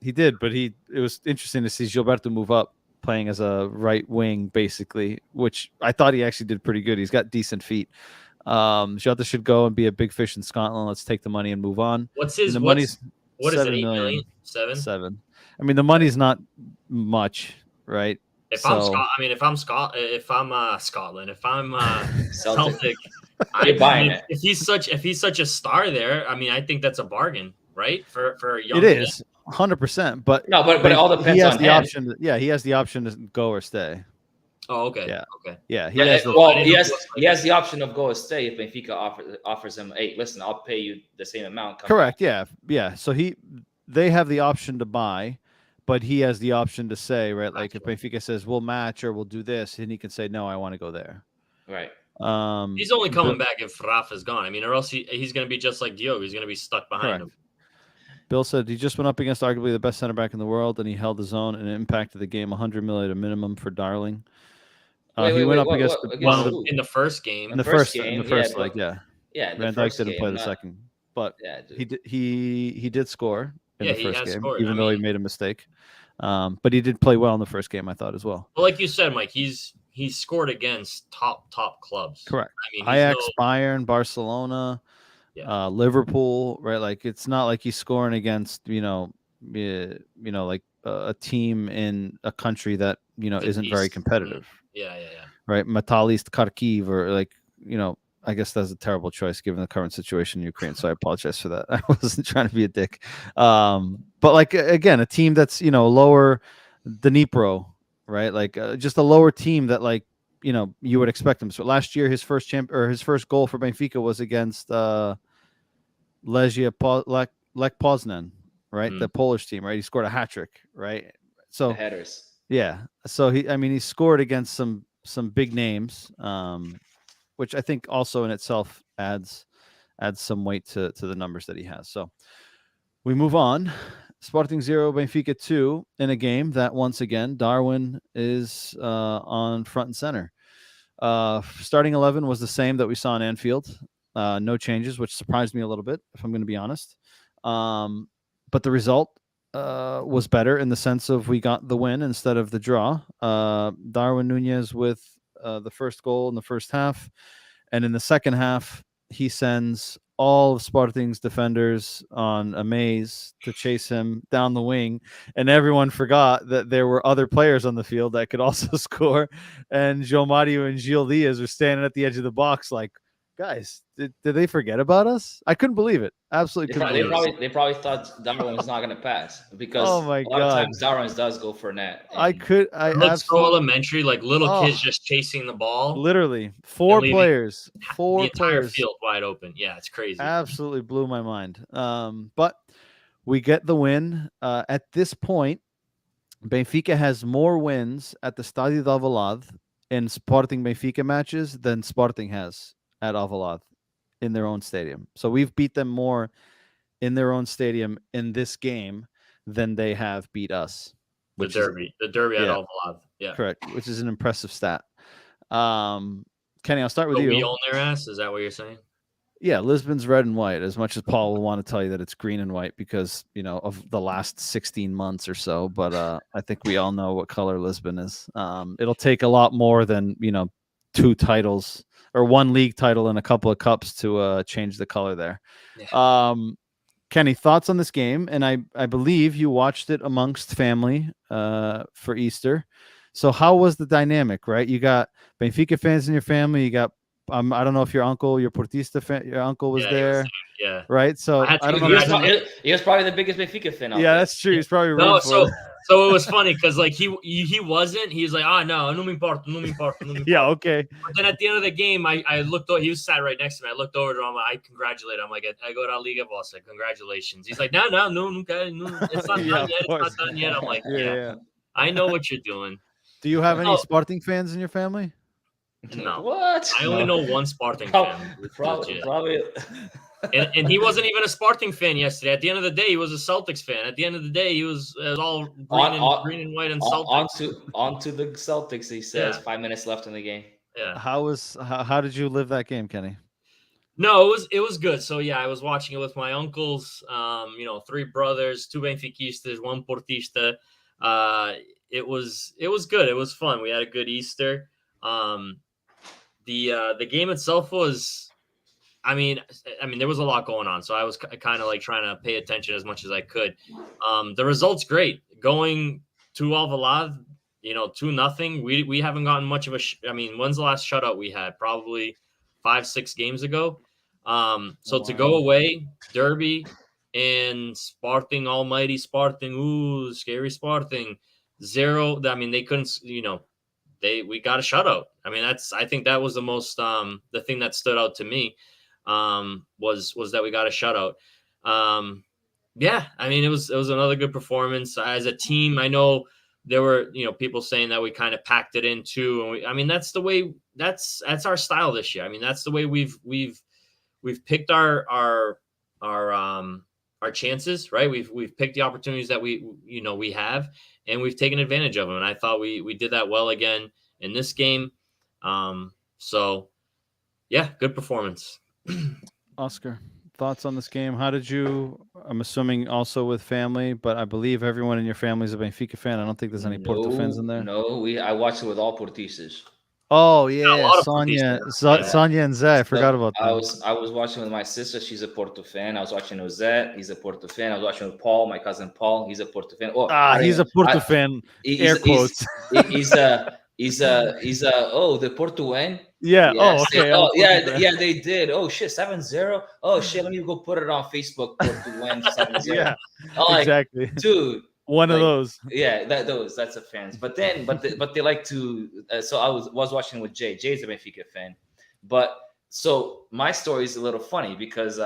he did, but it was interesting to see Gilberto move up, playing as a right wing, basically, which I thought he actually did pretty good. He's got decent feet. Jota should go and be a big fish in Scotland. Let's take the money and move on. What's And his the what money's is it? 7 $8 million. million? 7? 7. I mean, the money's not much, right? If So- I'm Scotland, if I'm Celtic, You're buying it. if he's such a star there, I mean, I think that's a bargain, right? For a young It is 100%, but No, but it all depends he has on the him. option. He has the option to go or stay. Oh, okay. Yeah. Okay. Yeah, he Yeah, has the, well, I he didn't know he has the option of go or stay if Benfica offers him, hey, listen, I'll pay you the same amount. Come correct. back. Yeah. So they have the option to buy, but he has the option to say, right? Like if Benfica says we'll match or we'll do this, and he can say no, I want to go there. Right. He's only coming back if Rafa's gone. I mean, or else he's going to be just like Diogo. He's going to be stuck behind him. Bill said he just went up against arguably the best center back in the world, and he held his own and impacted the game. 100 million at a minimum for Darwin. He went up against who? in the first game. In the first game, leg, yeah. Yeah, Van Dijk didn't play the second, but yeah, he did score in the first game, scored. even though he made a mistake. But he did play well in the first game, I thought, as well. Well, like you said, Mike, he's scored against top clubs. Correct. I mean, Ajax, Bayern, Barcelona, Liverpool, right? Like it's not like he's scoring against like a team in a country that isn't very competitive. Yeah. Right, Metalist Kharkiv, or like I guess that's a terrible choice given the current situation in Ukraine. So I apologize for that. I wasn't trying to be a dick. But like again, a team that's lower Dnipro, right? Like just a lower team that like you would expect him. So last year his first goal for Benfica was against Lech Poznan, right? The Polish team, right? He scored a hat trick, right? So the headers. Yeah. So he scored against some big names, which I think also in itself adds some weight to the numbers that he has. So we move on. Sporting 0, Benfica 2 in a game that once again Darwin is on front and center. Starting 11 was the same that we saw in Anfield. No changes, which surprised me a little bit, if I'm going to be honest. But the result was better in the sense of we got the win instead of the draw. Darwin Nunez with the first goal in the first half, and in the second half he sends all of Sporting's defenders on a maze to chase him down the wing, and everyone forgot that there were other players on the field that could also score, and João Mario and Gil Diaz were standing at the edge of the box like, guys, did they forget about us? I couldn't believe it. Absolutely couldn't believe it. They probably thought Darwin was not going to pass because oh my a lot of times Darwin does go for net. It looks so elementary, like little kids just chasing the ball. Literally, four players, the entire field wide open. Yeah, it's crazy. Absolutely blew my mind. But we get the win. At this point, Benfica has more wins at the Estádio de Alvalade in Sporting Benfica matches than Sporting has at Alvalade in their own stadium. So we've beat them more in their own stadium in this game than they have beat us. The derby at Alvalade. Yeah, correct. Which is an impressive stat. Kenny, I'll start with you. We own their ass. Is that what you're saying? Yeah, Lisbon's red and white. As much as Paul will want to tell you that it's green and white because of the last 16 months or so, but I think we all know what color Lisbon is. It'll take a lot more than 2 titles or 1 league title and a couple of cups to change the color there. Yeah. Kenny, thoughts on this game? And I believe you watched it amongst family for Easter. So how was the dynamic, right? You got Benfica fans in your family. You got, I don't know if your Portista fan, your uncle was there. Yeah. Right. So I don't know. He was probably the biggest Benfica fan. Yeah, that's true. He's probably right. So it was funny because like he wasn't. He was like, no me importa. Yeah, okay. But then at the end of the game, I looked over. He was sat right next to me. I looked over to him. I congratulate him. I'm like, I go to Liga Boss. Congratulations. He's like, no, it's not done yet. It's not done yet. I'm like, yeah. I know what you're doing. Do you have any Sporting fans in your family? No. What? I only know one Sporting fan. Probably. And he wasn't even a Sporting fan yesterday. At the end of the day, he was a Celtics fan. At the end of the day, he was all green and white and Celtics. On to the Celtics, he says. 5 minutes left in the game. Yeah. How did you live that game, Kenny? No, it was good. So yeah, I was watching it with my uncles. 3 brothers, 2 Benfiquistas, 1 Portista. It was good. It was fun. We had a good Easter. The game itself was, I mean, there was a lot going on, so I was kind of like trying to pay attention as much as I could. The result's great. Going to Alvalade, 2-0. We haven't gotten much of a. When's the last shutout we had? Probably 5-6 games ago. To go away, Derby and Sporting, almighty Sporting, scary Sporting, 0. They couldn't, we got a shutout. I think that was the most, the thing that stood out to me, was that we got a shutout. It was another good performance as a team. I know there were, people saying that we kind of packed it in too. And that's the way, that's our style this year. That's the way we've picked our chances, right? We've picked the opportunities that we have, and we've taken advantage of them. And I thought we did that well again in this game. Good performance. Oscar, thoughts on this game? How did you? I'm assuming also with family, but I believe everyone in your family is a Benfica fan. I don't think there's any Porto fans in there. No, I watched it with all Portistas. Oh yeah, Sonia and Zé. I forgot about that. I was watching with my sister. She's a Porto fan. I was watching with Zé. He's a Porto fan. I was watching with Paul, my cousin Paul. He's a Porto fan. He's a Porto fan. Air quotes. He's the Porto win. Yeah. Yes. Okay. They did. Oh shit, 7-0. Oh shit, let me go put it on Facebook. Porto win 7-0. Yeah. Exactly, dude. One of those. Yeah, that's a fans. But they like to. So I was watching with Jay. Jay's a Benfica fan, but so my story is a little funny because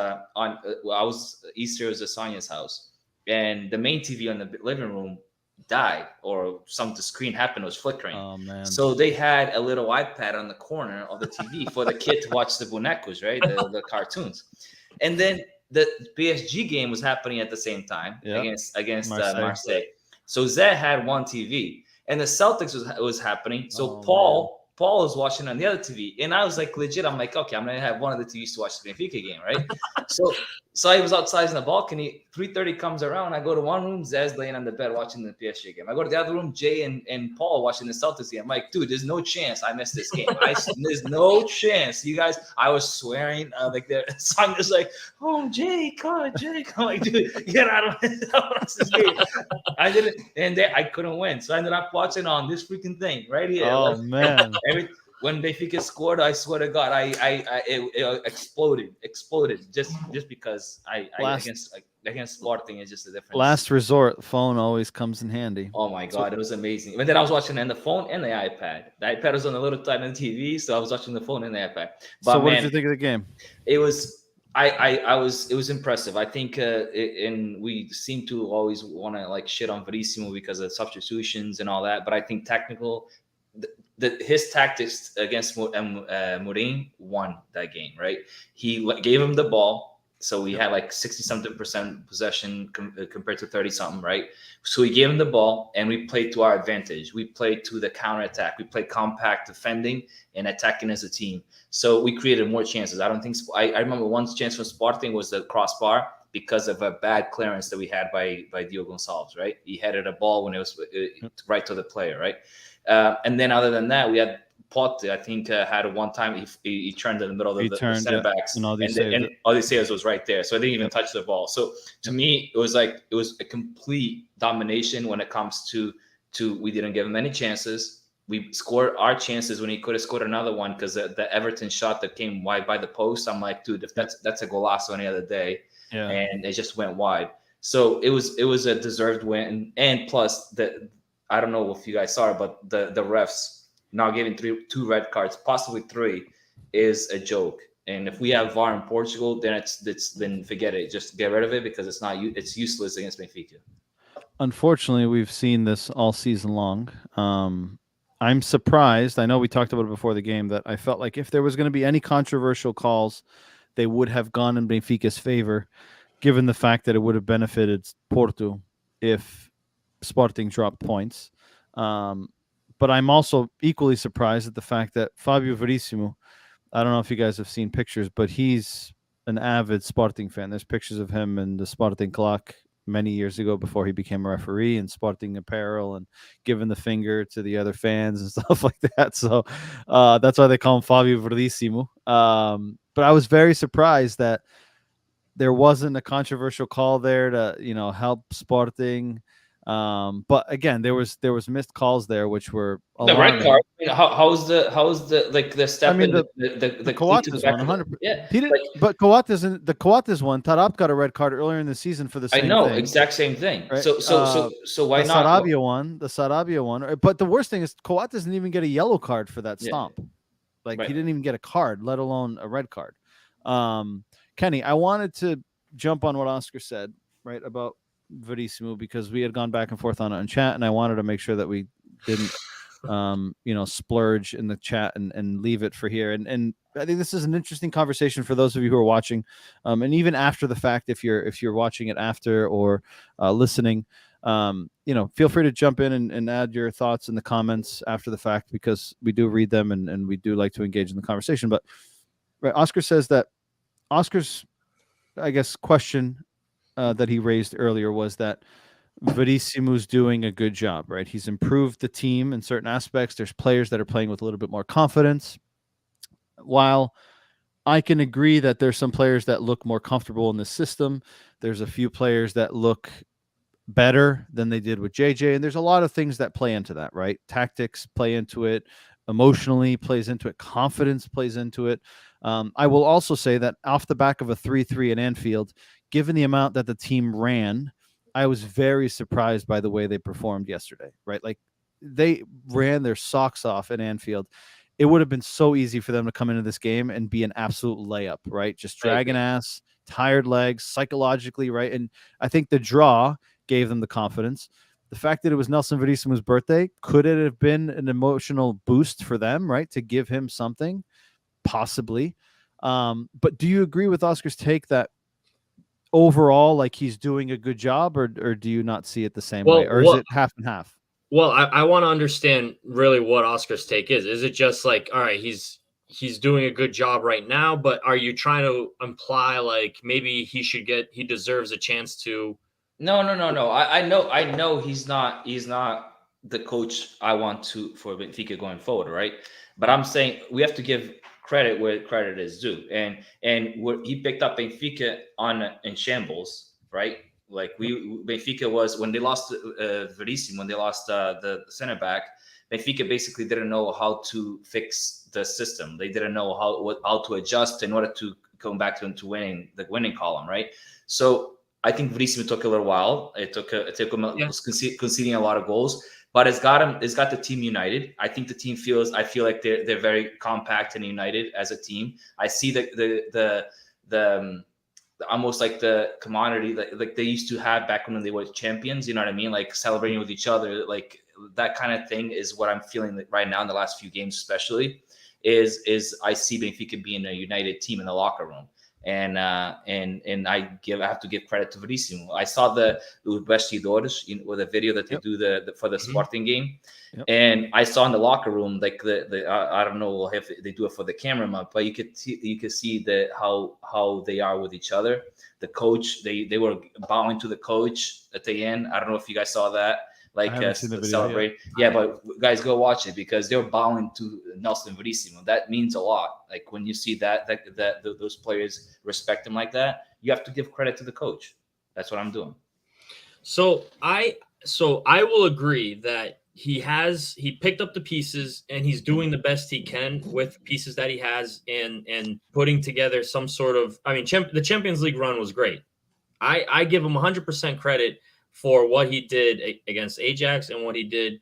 Easter was at Sonia's house, and the main TV on the living room died, or the screen happened, it was flickering. Oh man! So they had a little iPad on the corner of the TV for the kid to watch the bonecos, right? The cartoons, and then the PSG game was happening at the same time against Marseille. So Zé had one TV, and the Celtics was happening. So Paul was watching on the other TV, and I was like, legit. I'm like, okay, I'm gonna have one of the TVs to watch the Benfica game, right? So I was outside in the balcony. 3:30 comes around. I go to one room. Zé's laying on the bed watching the PSG game. I go to the other room. Jay and Paul watching the Celtics game. I'm like, dude, there's no chance I missed this game. There's no chance. You guys, I was swearing. Like the song is like, oh Jay, come on, Jay, come on, dude, get out of this game. I didn't, and I couldn't win. So I ended up watching on this freaking thing right here. Oh man. When Benfica scored, I swear to God, it exploded just because against Sporting is just a difference. Last resort, phone always comes in handy. Oh my God, it was amazing. And then I was watching on the phone and the iPad. The iPad was on a little time on the TV, so I was watching the phone and the iPad. But so what did you think of the game? It was it was impressive. I think and we seem to always want to like shit on Verissimo because of substitutions and all that, but I think his tactics against Mourinho won that game, right? He gave him the ball, so we had like 60-something% possession compared to 30-something, right? So he gave him the ball, and we played to our advantage. We played to the counterattack. We played compact defending and attacking as a team. So we created more chances. I don't think I remember one chance from Sporting was the crossbar because of a bad clearance that we had by Diogo Gonçalves, right? He headed a ball when it was right to the player, right? And then other than that, we had Pote, I think, had one time he turned in the middle of the center backs, and Odysseas was right there. So I didn't even touch the ball. So to me, it was a complete domination when it comes to we didn't give him any chances. We scored our chances when he could have scored another one because the Everton shot that came wide by the post. I'm like, dude, if that's a golazo any other day. Yeah. And it just went wide. So it was a deserved win. And plus I don't know if you guys saw it, but the refs now giving 2 red cards, possibly 3, is a joke. And if we have VAR in Portugal, then then forget it. Just get rid of it because it's useless against Benfica. Unfortunately, we've seen this all season long. I'm surprised. I know we talked about it before the game that I felt like if there was going to be any controversial calls, they would have gone in Benfica's favor, given the fact that it would have benefited Porto if Sporting dropped points. But I'm also equally surprised at the fact that Fabio Verissimo, I don't know if you guys have seen pictures, but he's an avid Sporting fan. There's pictures of him in the Sporting clock many years ago before he became a referee in Sporting apparel and giving the finger to the other fans and stuff like that. So that's why they call him Fabio Verissimo. But I was very surprised that there wasn't a controversial call there to, help Sporting. But again, there was missed calls there, which were the red card. I mean, how's the like the step? I mean, the Coates one, 100%. Yeah, he didn't. But the Coates one, Tarap got a red card earlier in the season for the same. I know, thing, exact same thing. right? So why the not? The Sarabia one. But the worst thing is Coates didn't even get a yellow card for that stomp. Like he didn't even get a card, let alone a red card. Kenny, I wanted to jump on what Oscar said, right, about Verissimo, because we had gone back and forth on it in chat, and I wanted to make sure that we didn't splurge in the chat and leave it for here. And I think this is an interesting conversation for those of you who are watching, and even after the fact, if you're watching it after or listening, feel free to jump in and add your thoughts in the comments after the fact, because we do read them and we do like to engage in the conversation. But right, Oscar says that Oscar's, I guess, question that he raised earlier was that Verissimo's doing a good job, right? He's improved the team in certain aspects. There's players that are playing with a little bit more confidence. While I can agree that there's some players that look more comfortable in the system, there's a few players that look better than they did with JJ, and there's a lot of things that play into that, right? Tactics play into it, emotionally plays into it, confidence plays into it. I will also say that off the back of a 3-3 in Anfield, given the amount that the team ran, I was very surprised by the way they performed yesterday, right? Like they ran their socks off at Anfield. It would have been so easy for them to come into this game and be an absolute layup, right? Just dragging ass, tired legs, psychologically, right? And I think the draw gave them the confidence. The fact that it was Nelson Verissimo's birthday, could it have been an emotional boost for them, right? To give him something, possibly. But do you agree with Oscar's take that overall, like he's doing a good job, or do you not see it the same way, or is it half and half? Well, I want to understand really what Oscar's take is. Is it just like, all right, he's doing a good job right now, but are you trying to imply like maybe he deserves a chance to? No. I know he's not the coach I want for Benfica going forward, right? But I'm saying we have to give credit where credit is due, and he picked up Benfica in shambles, right? Like Benfica was, when they lost Verissimo, when they lost the center back, Benfica basically didn't know how to fix the system. They didn't know how to adjust in order to come back to winning the winning column, right? So I think Verissimo took a little while. It took him conceding a lot of goals, but it's got the team united. I think the team I feel like they're very compact and united as a team. I see the almost like the commodity like they used to have back when they were champions, you know what I mean? Like celebrating with each other, like that kind of thing is what I'm feeling right now in the last few games, especially is I see Benfica being a united team in the locker room. And I have to give credit to Verissimo. I saw the Bastidores with a video that they do for the Sporting game, and I saw in the locker room like I don't know if they do it for the cameraman, but you could see how they are with each other. The coach, they were bowing to the coach at the end. I don't know if you guys saw that. Like celebrate, but guys, go watch it because they're bowing to Nelson Verissimo. That means a lot. Like when you see that those players respect him like that, you have to give credit to the coach. That's what I'm doing. So I will agree that he picked up the pieces and he's doing the best he can with pieces that he has and putting together some sort of. I mean, the Champions League run was great. I give him 100% credit for what he did against Ajax and what he did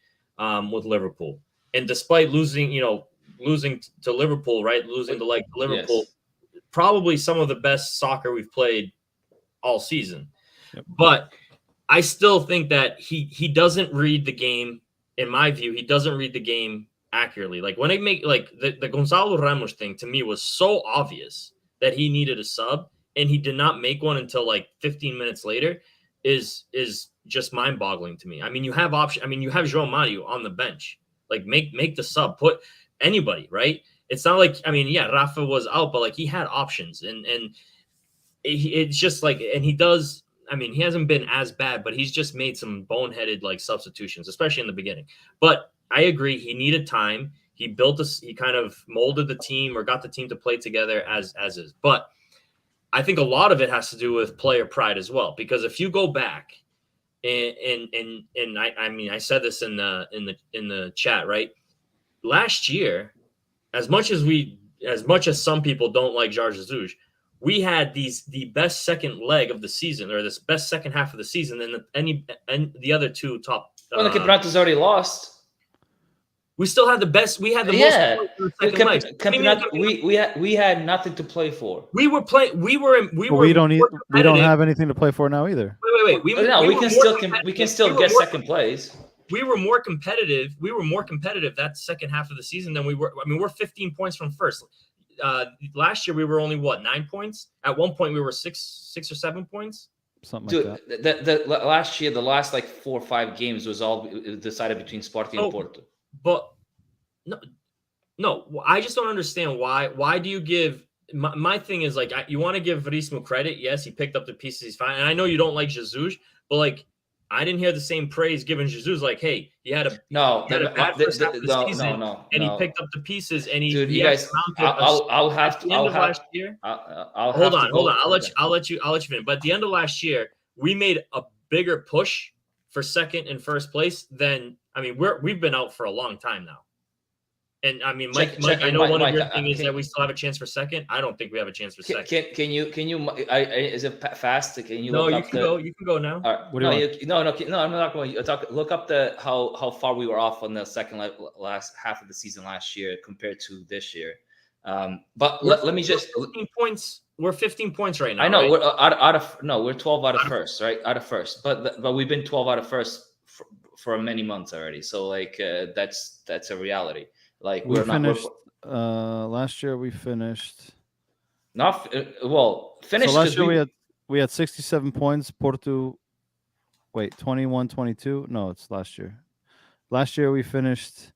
with Liverpool. And despite losing to Liverpool, right? Losing to Liverpool, probably some of the best soccer we've played all season. Yep. But I still think that he doesn't read the game. In my view, he doesn't read the game accurately. Like when they make like the Gonzalo Ramos thing to me was so obvious that he needed a sub and he did not make one until like 15 minutes later is just mind-boggling to me. I mean, you have option. I mean, you have João Mario on the bench. Like, make the sub. Put anybody, right? It's not like, I mean, yeah, Rafa was out, but like he had options, and it's just like, and he does. I mean, he hasn't been as bad, but he's just made some boneheaded like substitutions, especially in the beginning. But I agree, he needed time. He kind of molded the team or got the team to play together as is. But I think a lot of it has to do with player pride as well, because if you go back and I mean, I said this in the chat, right? Last year, as much as some people don't like Jorge Jesus, we had the best second leg of the season, or this best second half of the season than the other two top. Well, the Campeonato's already lost. We still had the best. We had the most second leg. We had nothing to play for. We don't have anything to play for now either. Wait. We can still get second place. We were more competitive. We were more competitive that second half of the season than we were. I mean, we're 15 points from first. Last year we were only 9 points. At one point we were six or 7 points. Something like that. The last year, the last like 4 or 5 games was all decided between Sporting and Porto. But no, I just don't understand why. Why do you give? My thing is like, you want to give Verissimo credit. Yes, he picked up the pieces. He's fine. And I know you don't like Jesus, but like, I didn't hear the same praise given Jesus. Like, hey, he had a bad first half of the season, and he picked up the pieces. And he, you guys, I'll have to. Last year, hold on. I'll let you finish. But at the end of last year, we made a bigger push for second and first place than. I mean, we've been out for a long time now. And I mean, Mike, I know one of your things is that we still have a chance for second. I don't think we have a chance for second. Can you? Is it fast? Can you? No, you can go. You can go now. Right. No, I'm not going to look up how far we were off on the second last half of the season last year compared to this year. But let me just 15 points. We're 15 points right now. I know, right? we're 12 out of first, right? Out of first, but we've been 12 out of first for many months already. So like that's a reality. Like last year we finished. Finished. So last year we had 67 points. Porto, 21, 22. No, it's last year. Last year we finished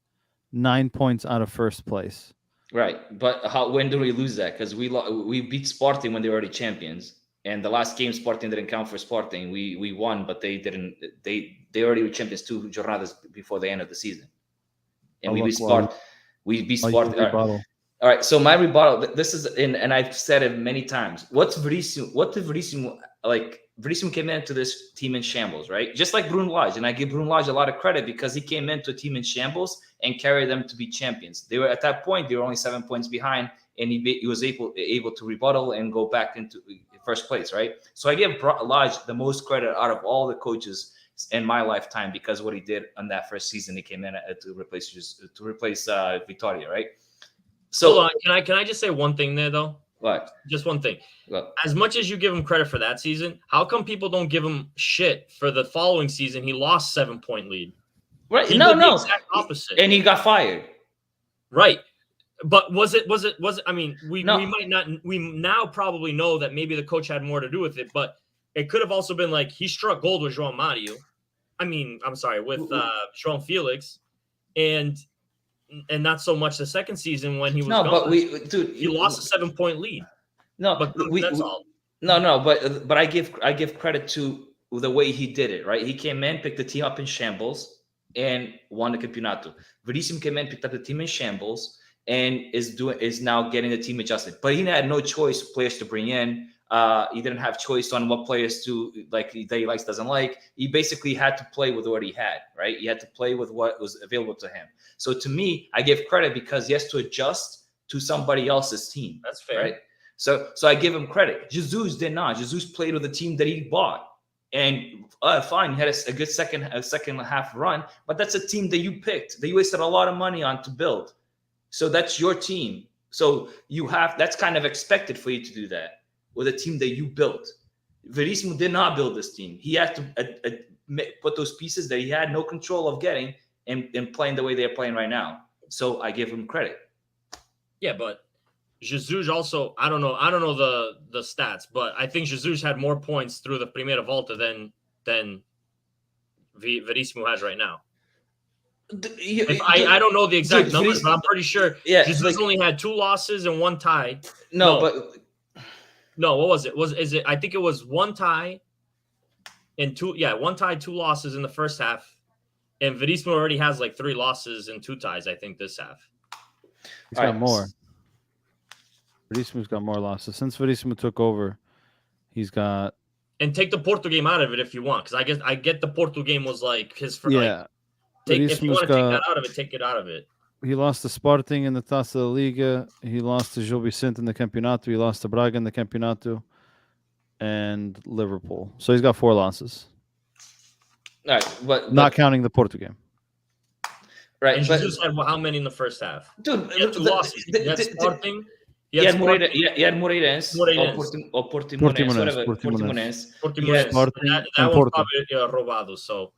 9 points out of first place. Right, but when did we lose that? Because we beat Sporting when they were already champions, and the last game Sporting didn't count for Sporting. We won, but they didn't. They already were champions 2 jornadas before the end of the season, and we beat Sporting. We beat Sporting. All right. So my rebuttal. This is and I've said it many times. What did Verissimo like? Verissimo came into this team in shambles, right? Just like Bruno Lage, and I give Bruno Lage a lot of credit because he came into a team in shambles and carried them to be champions. They were at that point, they were only 7 points behind, and he was able to rebuttal and go back into first place, right? So I give Lage the most credit out of all the coaches in my lifetime because what he did on that first season. He came in to replace Vitória, right? So hold on, can I just say one thing there though? What? Just one thing. What? As much as you give him credit for that season, how come people don't give him shit for the following season? He lost 7 point lead. Right? He no, did the exact opposite, and he got fired. Right. But was it? I mean, we might not. We now probably know that maybe the coach had more to do with it, but it could have also been like he struck gold with João Mario. I mean, I'm sorry, with João Felix, and not so much the second season when he was gone. But he lost a 7 point lead. No, but that's all. No, but I give credit to the way he did it. Right, he came in, picked the team up in shambles, and won the Campeonato. Verissimo came in, picked up the team in shambles, and is now getting the team adjusted. But he had no choice players to bring in. He didn't have choice on what players to like that he likes, doesn't like. He basically had to play with what he had, right? He had to play with what was available to him. So to me, I give credit because he has to adjust to somebody else's team. That's fair, right? So I give him credit. Jesus did not. Jesus played with the team that he bought, and fine, he had a good second half run. But that's a team that you picked, that you wasted a lot of money on to build. So that's your team. So that's kind of expected for you to do that with a team that you built. Verissimo did not build this team. He had to put those pieces that he had no control of getting and playing the way they're playing right now. So I give him credit. Yeah, but Jesus also, I don't know the stats, but I think Jesus had more points through the Primera Volta than Verissimo has right now. I don't know the exact numbers, but I'm pretty sure Jesus only had 2 losses and 1 tie. But what was it? I think it was 1 tie and 1 tie, 2 losses in the first half. And Verissimo already has like 3 losses and 2 ties, I think, this half. He's got more. Verissimo's got more losses. Since Verissimo took over, he's got... And take the Porto game out of it if you want, because I get the Porto game was like his first. Yeah. If you want to take that out of it, take it out of it. He lost to Sporting in the Taça da Liga. He lost to Gil Vicente in the Campeonato. He lost to Braga in the Campeonato. And Liverpool. So he's got 4 losses. All right, but not counting the Porto game. Right. And Jesus had how many in the first half? Dude, he had 2 losses. He had Sporting. He had Moreirense or Portimonense. That was probably robado. So.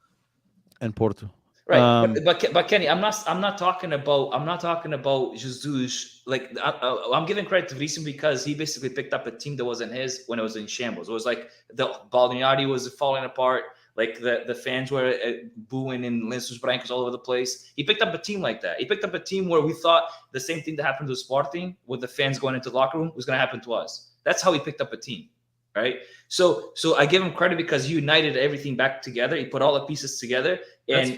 And Porto. Right, but Kenny, I'm not talking about Jesus. Like I'm giving credit to Verissimo because he basically picked up a team that wasn't his when it was in shambles. It was like the Balneário was falling apart. Like the fans were booing in Lenços Brancos all over the place. He picked up a team like that. He picked up a team where we thought the same thing that happened to Sporting with the fans going into the locker room was going to happen to us. That's how he picked up a team, right? So I give him credit because he united everything back together. He put all the pieces together, and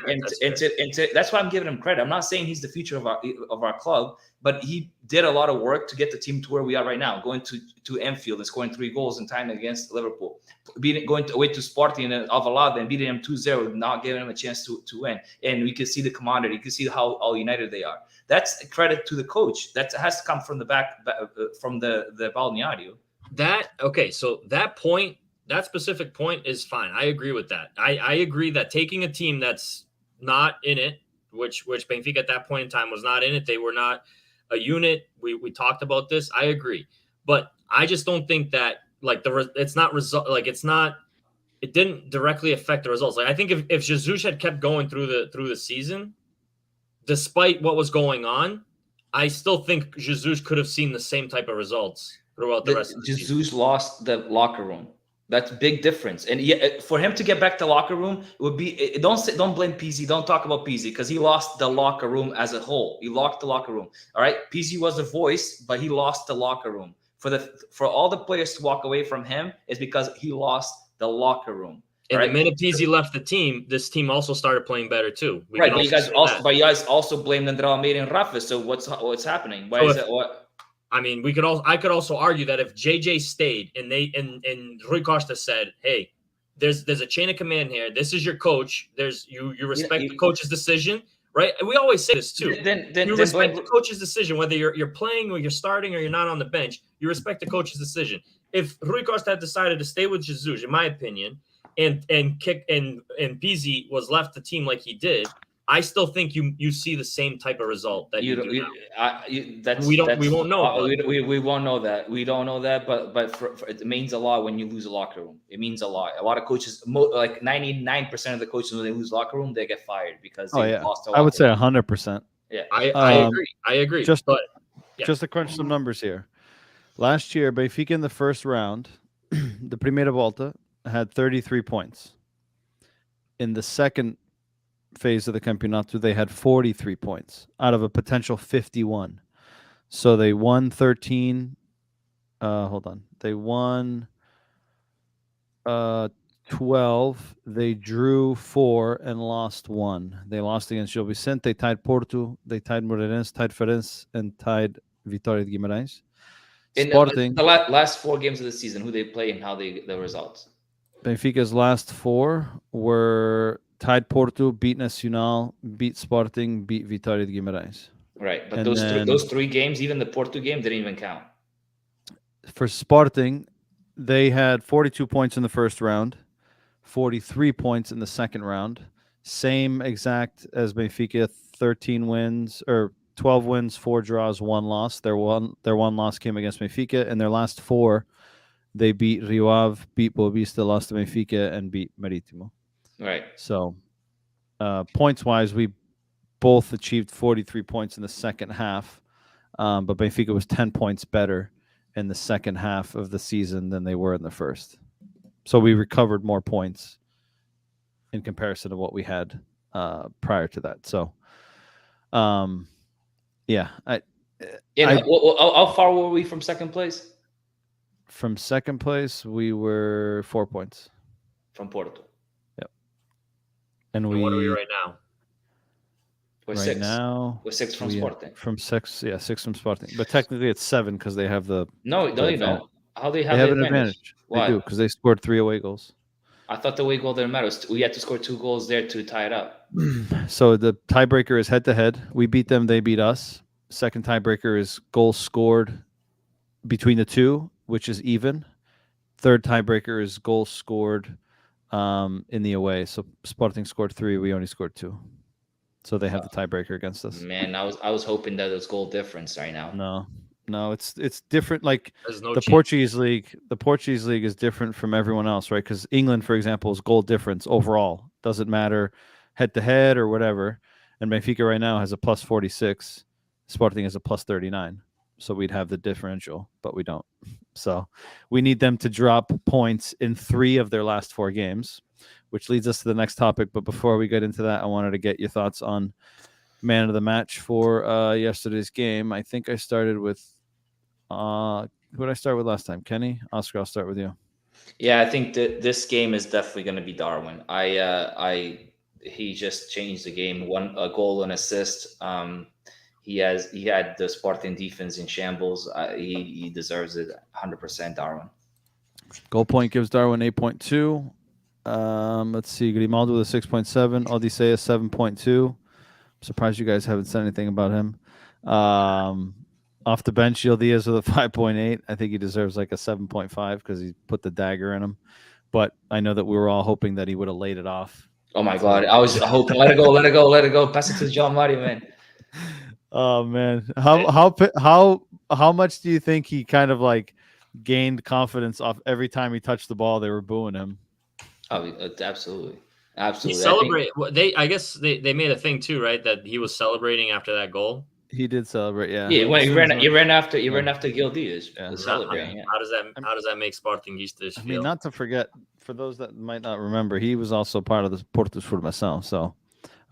that's why I'm giving him credit. I'm not saying he's the future of our club, but he did a lot of work to get the team to where we are right now, going to Anfield and scoring 3 goals in time against Liverpool, going away to Sporting and Alvalade and beating them 2-0, not giving them a chance to win. And we can see the camaraderie. You can see how all united they are. That's a credit to the coach. That has to come from the back, from the Balneário. So that specific point is fine. I agree with that. I agree that taking a team that's not in it, which Benfica at that point in time was not in it. They were not a unit. We talked about this. I agree, but I just don't think that like it didn't directly affect the results. Like I think if Jesus had kept going through the season, despite what was going on, I still think Jesus could have seen the same type of results throughout the rest of the season. Jesus lost the locker room. That's a big difference. And for him to get back to locker room, it would be don't blame Pizzi. Don't talk about Pizzi because he lost the locker room as a whole. He locked the locker room. All right. Pizzi was a voice, but he lost the locker room. For all the players to walk away from him is because he lost the locker room. And the minute Pizzi left the team, this team also started playing better too. But you guys also blamed André Almeida and Rafa. So what's happening? Why is that? What? I mean, I could also argue that if JJ stayed and Rui Costa said, "Hey, there's a chain of command here. This is your coach. You respect the coach's decision, right?" And we always say this too. Then you respect the coach's decision, whether you're playing or you're starting or you're not on the bench. You respect the coach's decision. If Rui Costa had decided to stay with Jesus, in my opinion, and Pizzi was left the team like he did, I still think you see the same type of result that we won't know. We won't know that. We don't know that, but it means a lot when you lose a locker room. It means a lot. A lot of coaches, like 99% of the coaches, when they lose locker room, they get fired because they lost a locker room. I would say 100%. Yeah, I agree. Just to crunch some numbers here. Last year, Benfica in the first round, the Primera Volta, had 33 points. In the second phase of the Campeonato, they had 43 points out of a potential 51. So they won 13. They won 12. They drew 4 and lost 1. They lost against Gil Vicente, tied Porto, they tied Moreirense, tied Farense, and tied Vitória de Guimarães. Sporting, the last 4 games of the season, who they play and how the results. Benfica's last 4 were tied Porto, beat Nacional, beat Sporting, beat Vitória de Guimarães. Right, but those 3 games, even the Porto game, didn't even count. For Sporting, they had 42 points in the first round, 43 points in the second round. Same exact as Benfica, 13 wins or 12 wins, 4 draws, 1 loss. Their one loss came against Benfica, and their last 4, they beat Rio Ave, beat Boavista, lost to Benfica, and beat Marítimo. Right. So, points-wise, we both achieved 43 points in the second half. but Benfica was 10 points better in the second half of the season than they were in the first. So we recovered more points in comparison to what we had prior to that. So, yeah. How far were we from second place? From second place, we were 4 points. From Porto. Yep. And what are we right now? We're right 6. now, We're 6 from Sporting. From 6, 6 from Sporting. But technically it's 7 because they have the... No, you know. How they have, they have the an advantage. Why? They do, because they scored 3 away goals. I thought the away goal didn't matter. We had to score 2 goals there to tie it up. So the tiebreaker is head-to-head. We beat them, they beat us. Second tiebreaker is goals scored between the two, which is even. Third tiebreaker is goals scored in the away. So Sporting scored 3, we only scored 2. So they have the tiebreaker against us. Man, I was hoping that it was goal difference right now. No, it's different. Like No the Portuguese league is different from everyone else, right? Because England, for example, is goal difference overall. Doesn't matter head to head or whatever. And Benfica right now has a plus 46. Sporting is a plus 39. So we'd have the differential, but we don't. So we need them to drop points in 3 of their last 4 games, which leads us to the next topic. But before we get into that, I wanted to get your thoughts on man of the match for yesterday's game. I think I started with who did I start with last time? Kenny? Oscar, I'll start with you. Yeah, I think that this game is definitely going to be Darwin. He just changed the game. A goal, an assist. He had the Sporting defense in shambles. He deserves it 100%, Darwin. Goal point gives Darwin 8.2. Let's see. Grimaldo with a 6.7. Odysseas 7.2. I'm surprised you guys haven't said anything about him. Off the bench, Gil Diaz with a 5.8. I think he deserves like a 7.5 because he put the dagger in him. But I know that we were all hoping that he would have laid it off. Oh my God! I was hoping let it go. Pass it to John Mario, man. Oh man, how much do you think he kind of like gained confidence off every time he touched the ball? They were booing him. Oh, absolutely. He celebrated. I guess they made a thing too, right? That he was celebrating after that goal. He did celebrate, yeah. Yeah, when he ran after Gil Diaz. Yeah. Celebrating. Yeah. How does that make Sportingistas feel? I mean, not to forget, for those that might not remember, he was also part of the Porto's Formação, so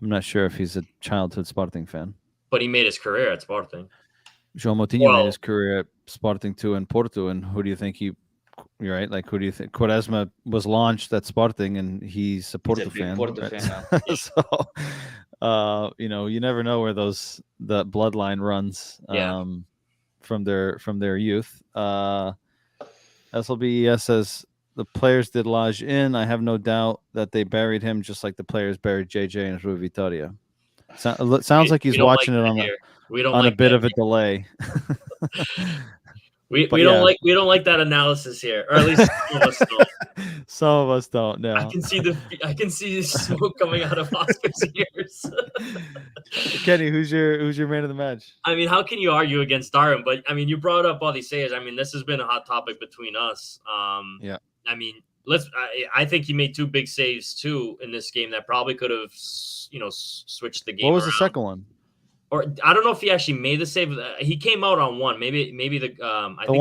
I'm not sure if he's a childhood Sporting fan. But he made his career at Sporting. João Moutinho made his career at Sporting too in Porto, and who do you think you're right? Like, who do you think? Quaresma was launched at Sporting, and he's a Porto fan. Porto right? fan now. So, you never know where the bloodline runs from their youth. SLBES says the players did lodge in. I have no doubt that they buried him just like the players buried JJ and Rui Vitória. Sounds like he's watching it on a bit of a delay. We don't like that analysis here, or at least some of us don't. Some of us don't. No. I can see the smoke coming out of Oscar's ears. Kenny, who's your man of the match? I mean, how can you argue against Darwin? But I mean, you brought up Odysseas. I mean, this has been a hot topic between us. Yeah. I mean, I think he made 2 big saves too in this game that probably could have, switched the game. What was around. The second one? Or I don't know if he actually made the save. He came out on one. Maybe the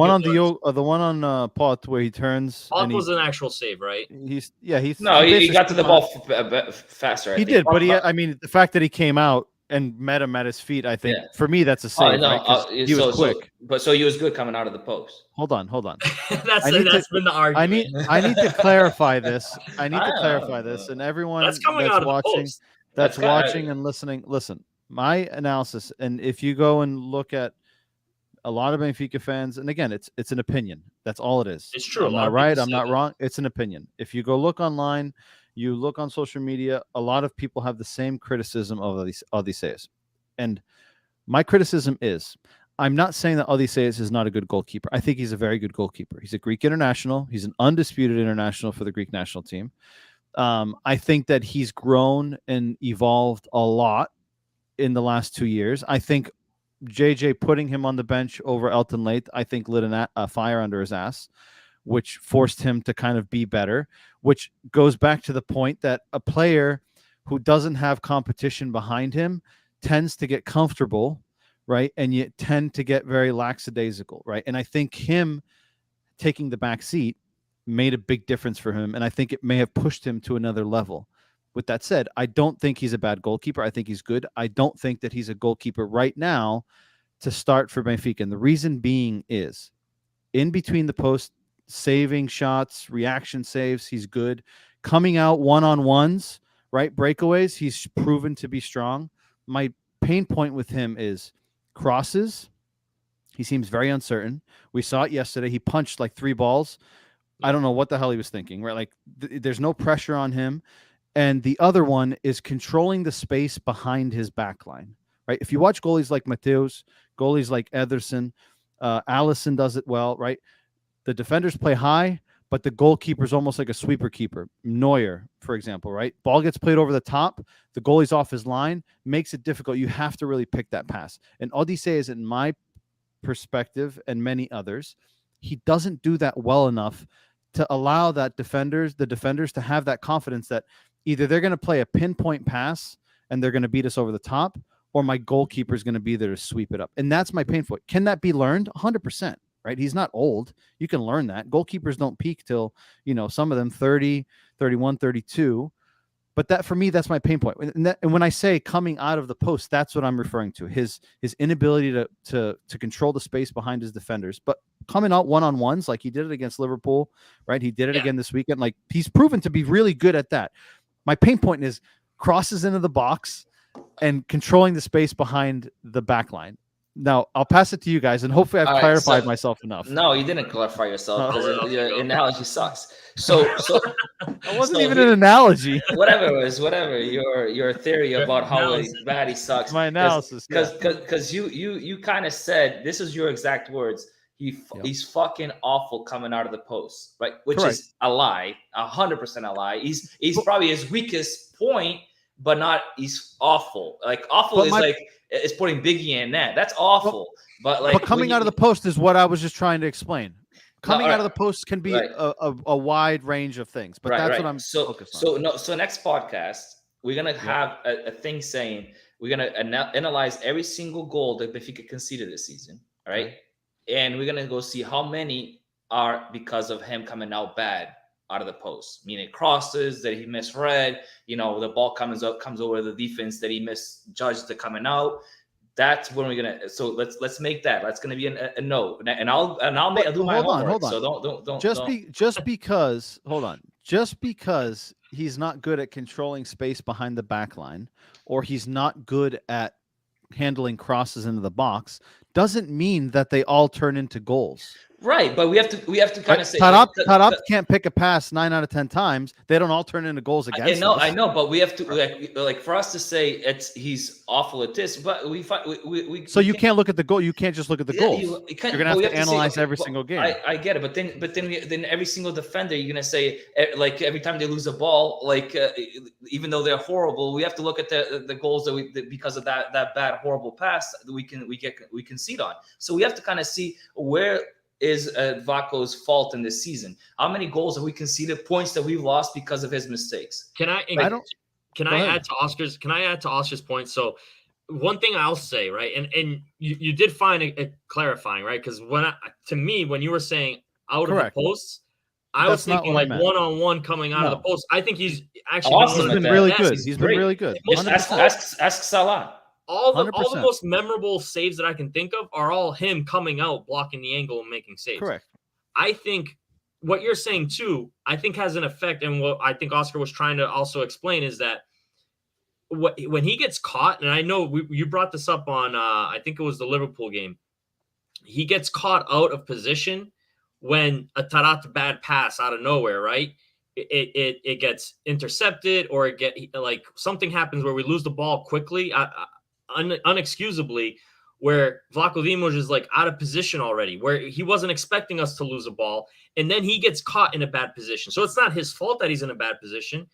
one on Pot where he turns. Pot was an actual save, right? He got to the ball faster. He did, but the fact that he came out and met him at his feet, I think for me that's a save. He was quick. So he was good coming out of the post. Hold on. That's been the argument. I need to clarify this. And everyone that's coming out of the post. That's watching and listening. Listen. My analysis, and if you go and look at a lot of Benfica fans, and again, it's an opinion. That's all it is. It's true. I'm not right. I'm not wrong. It's an opinion. If you go look online, you look on social media, a lot of people have the same criticism of Odysseas. And my criticism is, I'm not saying that Odysseas is not a good goalkeeper. I think he's a very good goalkeeper. He's a Greek international. He's an undisputed international for the Greek national team. I think that he's grown and evolved a lot in the last 2 years. I think JJ putting him on the bench over Elton Late, I think lit a fire under his ass, which forced him to kind of be better, which goes back to the point that a player who doesn't have competition behind him tends to get comfortable right? And you tend to get very lackadaisical, right? And I think him taking the back seat made a big difference for him, and I think it may have pushed him to another level. With that said, I don't think he's a bad goalkeeper. I think he's good. I don't think that he's a goalkeeper right now to start for Benfica. And the reason being is in between the post, saving shots, reaction saves, he's good. Coming out one-on-ones, right? Breakaways, he's proven to be strong. My pain point with him is crosses. He seems very uncertain. We saw it yesterday. He punched like 3 balls. I don't know what the hell he was thinking, right? Like there's no pressure on him. And the other one is controlling the space behind his back line, right? If you watch goalies like Mateus, goalies like Ederson, Allison does it well, right? The defenders play high, but the goalkeeper's almost like a sweeper keeper. Neuer, for example, right? Ball gets played over the top. The goalie's off his line, makes it difficult. You have to really pick that pass. And Odysseas, in my perspective and many others, he doesn't do that well enough to allow the defenders to have that confidence that either they're going to play a pinpoint pass and they're going to beat us over the top, or my goalkeeper is going to be there to sweep it up. And that's my pain point. Can that be learned? 100%, right? He's not old. You can learn that. Goalkeepers don't peak till, some of them 30, 31, 32. But that, for me, that's my pain point. And when I say coming out of the post, that's what I'm referring to. His inability to control the space behind his defenders. But coming out one-on-ones, like he did it against Liverpool, right? He did it again this weekend. Like, he's proven to be really good at that. My pain point is crosses into the box and controlling the space behind the back line. Now, I'll pass it to you guys, and hopefully I've clarified myself enough. No, you didn't clarify yourself because your analogy sucks. So it wasn't even an analogy. Whatever it was, your theory about how bad he sucks. My analysis, because you kind of said, this is your exact words. He's fucking awful coming out of the post, right? Which is a lie, 100% a lie. He's probably his weakest point, but not he's awful. Like awful is like it's putting Biggie in net. That's awful. But coming out of the post is what I was just trying to explain. Coming out of the post can be a wide range of things, but that's what I'm focused on. So next podcast we're gonna have a thing saying we're gonna analyze every single goal that Benfica conceded this season. All right. And we're going to go see how many are because of him coming out bad out of the post, meaning crosses that he misread, the ball comes over the defense that he misjudged the coming out. That's when we're going to, so let's make that. That's going to be a no. And I'll do my homework. So don't. Just because he's not good at controlling space behind the back line, or he's not good at handling crosses into the box, doesn't mean that they all turn into goals. Right, but we have to kind of say Tarap can't pick a pass 9 out of 10 times. They don't all turn into goals against us. I know, but we have to like for us to say he's awful at this, but we so you can't look at the goal. You can't just look at the goals. You're gonna have to analyze every single game. I get it, but then every single defender you're gonna say like every time they lose a ball, like even though they're horrible, we have to look at the goals that because of that bad horrible pass that we concede on. So we have to kind of see where is Vaco's fault in this season. How many goals have we conceded, points that we've lost because of his mistakes? Can I add to Oscar's point? So one thing I'll say, right, and you did find a clarifying, right? Because when you were saying out of the posts, I was thinking like one-on-one coming out of the post. I think he's actually been really good. He's been really good. Ask Salah. All the most memorable saves that I can think of are all him coming out, blocking the angle, and making saves. Correct. I think what you're saying too, I think has an effect, and what I think Oscar was trying to also explain is that when he gets caught, and I know you brought this up on, I think it was the Liverpool game, he gets caught out of position when a Tarat bad pass out of nowhere, right? It gets intercepted, or something happens where we lose the ball quickly. Unexcusably, where Vlaco Dimos is like out of position already, where he wasn't expecting us to lose a ball, and then he gets caught in a bad position. So it's not his fault that he's in a bad position.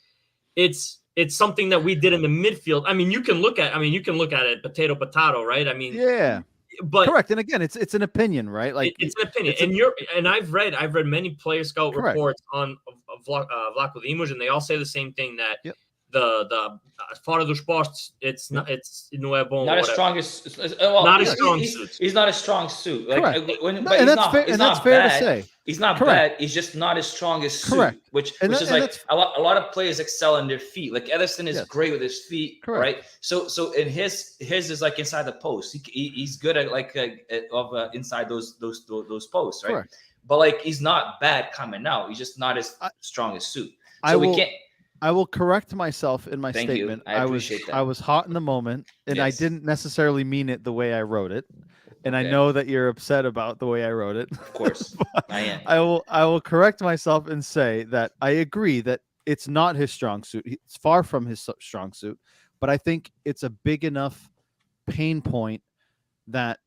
It's something that we did in the midfield. I mean, you can look at it potato, right? I mean, yeah, but correct. And again, it's an opinion, right? Like it's an opinion. And I've read many player scout reports on Vlaco Dimos, and they all say the same thing, that fora dos postes, it's not, it's não é bom. Not as strong as well, not as strong suit. He's not a strong suit. Like Correct. but and he's that's not. fair, He's and not that's fair bad. to say. He's not Correct. bad. He's just not as strong as suit. Correct. Which And is like a lot of players excel in their feet. Like Ederson is great with his feet, Correct. right? So in his is like inside the post. He's good at like inside those posts, right? Correct. But like he's not bad coming out. He's just not as strong as suit. I So will- we can't. I will correct myself in my Thank you. statement. I appreciate that. I was hot in the moment, and I Yes. didn't necessarily mean it the way I wrote it. And I Okay. know that you're upset about the way I wrote it. Of course, I am. I will correct myself and say that I agree that it's not his strong suit. It's far from his strong suit, but I think it's a big enough pain point that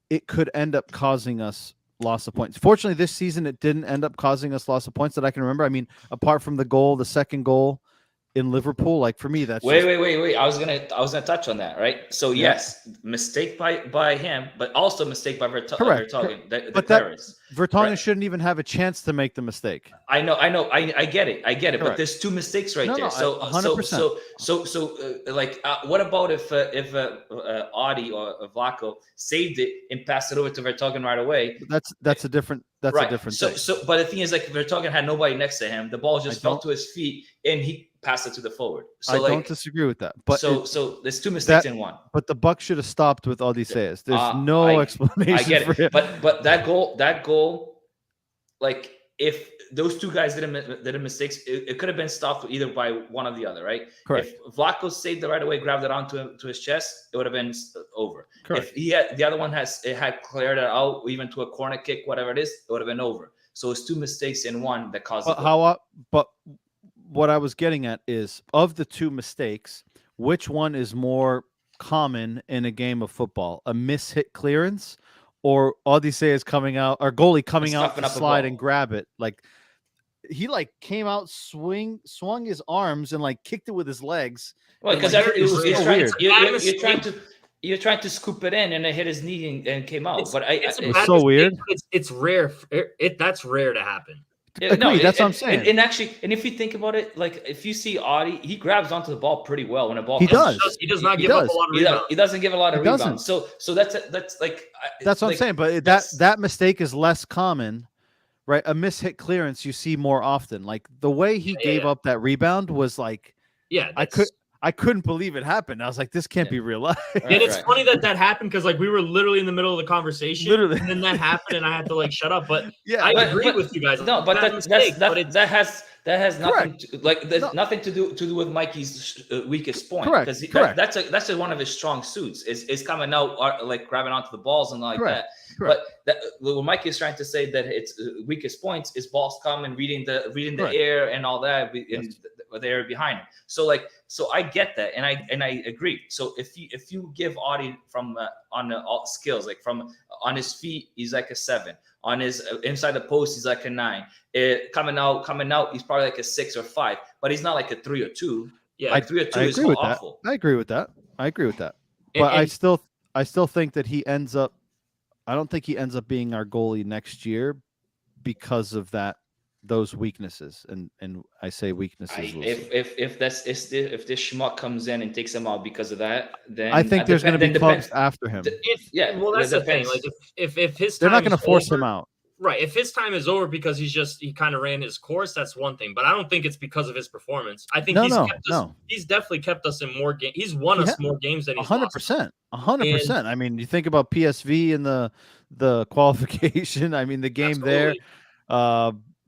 it could end up causing us loss of points. Fortunately, this season it didn't end up causing us loss of points that I can remember. I mean, apart from the second goal in Liverpool, like for me, that's Wait. I was gonna touch on that, right? So yes, mistake by him, but also mistake by Vertonghen. But Vertonghen shouldn't even have a chance to make the mistake. I know. I get it. Correct. But there's two mistakes right No, there. no, So 100%. what about if Audi or Vlaco saved it and passed it over to Vertonghen right away? That's a different Right. thing. So, but the thing is, like, Vertonghen had nobody next to him. The ball just fell to his feet, and he passed it to the forward. So, I don't disagree with that. But so there's two mistakes in one. But the buck should have stopped with Odysseas. There's I explanation get for it. it. But that goal, like, if those two guys did mistakes, it could have been stopped either by one or the other, right? Correct. If Vlaco saved it right away, grabbed it onto his chest, it would have been over. Correct. If the other one had cleared it out, even to a corner kick, whatever it is, it would have been over. So it's two mistakes in one that caused it. But what I was getting at is, of the two mistakes, which one is more common in a game of football? A mishit clearance, or Odysseas coming out, or goalie coming out to slide and grab it? Like, he like came out, swung his arms and like kicked it with his legs. Well, because you're trying to scoop it in, and it hit his knee and came out. It's so weird. It's rare. That's rare to happen. Agreed, that's what I'm saying. And actually, and if you think about it, like, if you see Audi, he grabs onto the ball pretty well when a ball. He comes. does. He does not give up a lot of rebounds. He doesn't give a lot of rebounds. So that's like. That's what I'm saying. But that mistake is less common, right? A mishit clearance you see more often. Like, the way he gave up that rebound was like, I couldn't believe it happened. I was like, this can't be real life. And it's funny that happened, because like we were literally in the middle of the conversation, and then that happened, and I had to like shut up. But I agree with you guys. No, but that has nothing nothing to do with Mikey's weakest point. Correct. Because that's one of his strong suits is coming out, like grabbing onto the balls and like that. Correct. But what Mikey is trying to say, that its weakest points is balls coming, reading the air and all that, and the air behind him. So I get that, and I agree. So if you give Audi from on all skills, like from on his feet, he's like a 7. On his inside the post, he's like a 9. Coming out, he's probably like a 6 or 5. But he's not like a 3 or 2. Yeah, like 3 or 2 is awful. I agree with that. But I still think that he ends up. I don't think he ends up being our goalie next year because of those weaknesses, and I say weaknesses. If this schmuck comes in and takes him out because of that, then I think there's going to be clubs after him. That's the thing. Like, if his they're not going to force him out, right? If his time is over because he kind of ran his course, that's one thing. But I don't think it's because of his performance. I think he's definitely kept us in more games. He's won us more games than he's 100%. 100%. I mean, you think about PSV in the qualification. I mean, the game there.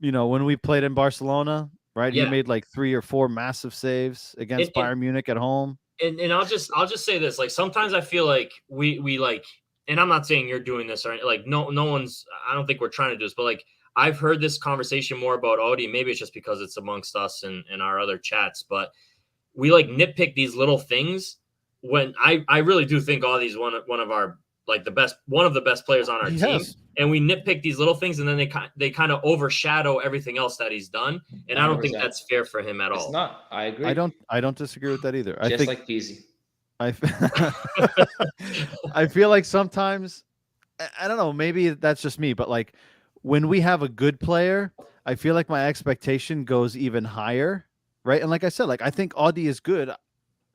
When we played in Barcelona, right? He made like 3 or 4 massive saves against Bayern Munich at home. And I'll just say this: like, sometimes I feel like we like, and I'm not saying you're doing this, or like no one's. I don't think we're trying to do this, but like, I've heard this conversation more about Audi. Maybe it's just because it's amongst us and our other chats, but we like nitpick these little things. When I really do think Audi's one of our, like, one of the best players on our team. And we nitpick these little things, and then they kind of overshadow everything else that he's done. And I don't think that's fair for him at all. It's not. I agree. I don't disagree with that either. I think like Peasy. I feel like sometimes, I don't know, maybe that's just me, but like, when we have a good player, I feel like my expectation goes even higher, right? And like I said, like I think Audi is good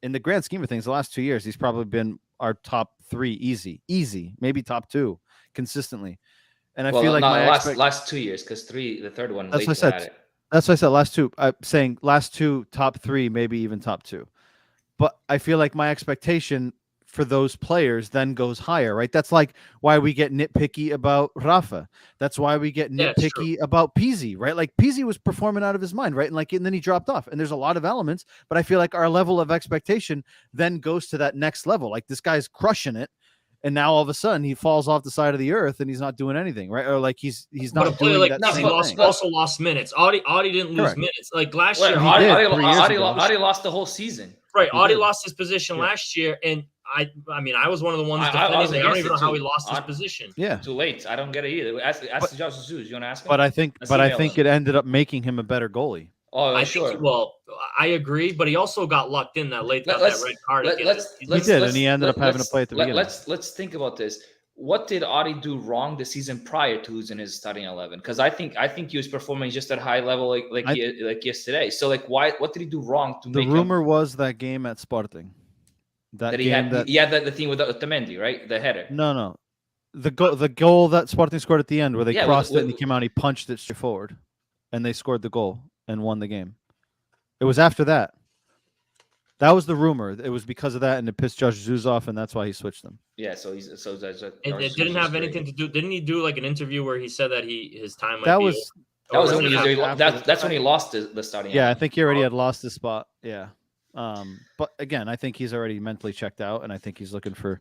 in the grand scheme of things. The last 2 years, he's probably been our top 3 easy, maybe top 2 consistently. And I feel like my last 2 years, because the third one, that's what I had said. it. That's what I said. Last 2. I'm saying last 2, top 3, maybe even top 2. But I feel like my expectation for those players then goes higher, right? That's like why we get nitpicky about Rafa. That's why we get nitpicky about Pizzi, right? Like Pizzi was performing out of his mind, right? And then he dropped off. And there's a lot of elements, but I feel like our level of expectation then goes to that next level. Like this guy's crushing it. And now all of a sudden he falls off the side of the earth and he's not doing anything, right? Or like he's not doing like that. He also lost minutes. Audi didn't lose minutes. Like last year, Audi lost the whole season. Right, Audi lost his position last year, and I mean, I was one of the ones defending. I don't even know how he lost his position. Yeah, too late. I don't get it either. Ask Josh Jesus. You want to ask him? But I think it ended up making him a better goalie. Oh, sure. I agree, but he also got lucked in that late. That red card. And he ended up having to play at the beginning. Let's think about this. What did Audi do wrong the season prior to losing his starting 11? Because I think he was performing just at high level like yesterday. So like what did he do wrong to make? The rumor was that game at Sporting. That he had the thing with Otamendi, right? The header. No. The goal that Sporting scored at the end where they crossed it and he came out and he punched it straight forward. And they scored the goal and won the game. It was after that. That was the rumor. It was because of that, and it pissed Josh Jesus off, and that's why he switched them. Yeah, it didn't have anything to do. Didn't he do like an interview where he said that his time might that's when he lost the starting. Yeah, I think he already had lost his spot. Yeah, but again, I think he's already mentally checked out, and I think he's looking for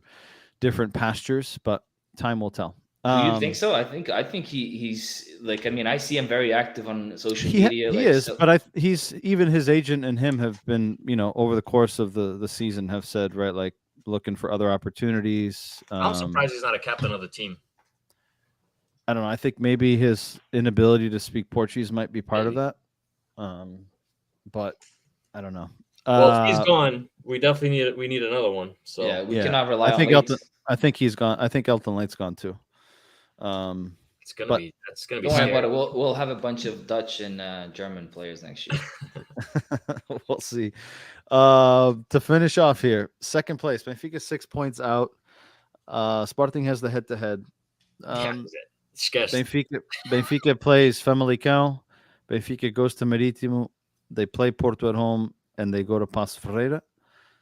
different pastures. But time will tell. Do you think so? I think he's like. I mean, I see him very active on social media. He is, but he's even his agent and him have been, over the course of the season have said, right, like looking for other opportunities. I'm surprised he's not a captain of the team. I don't know. I think maybe his inability to speak Portuguese might be part of that. But I don't know. Well, if he's gone, we definitely need another one. So yeah, we cannot rely on Elton. I think he's gone. I think Elton Light's gone too. That's gonna be. Don't worry about it. We'll have a bunch of Dutch and German players next year. We'll see. To finish off here, second place, Benfica 6 points out. Sporting has the head-to-head. Benfica plays Famalicão. Benfica goes to Marítimo. They play Porto at home, and they go to Paços Ferreira.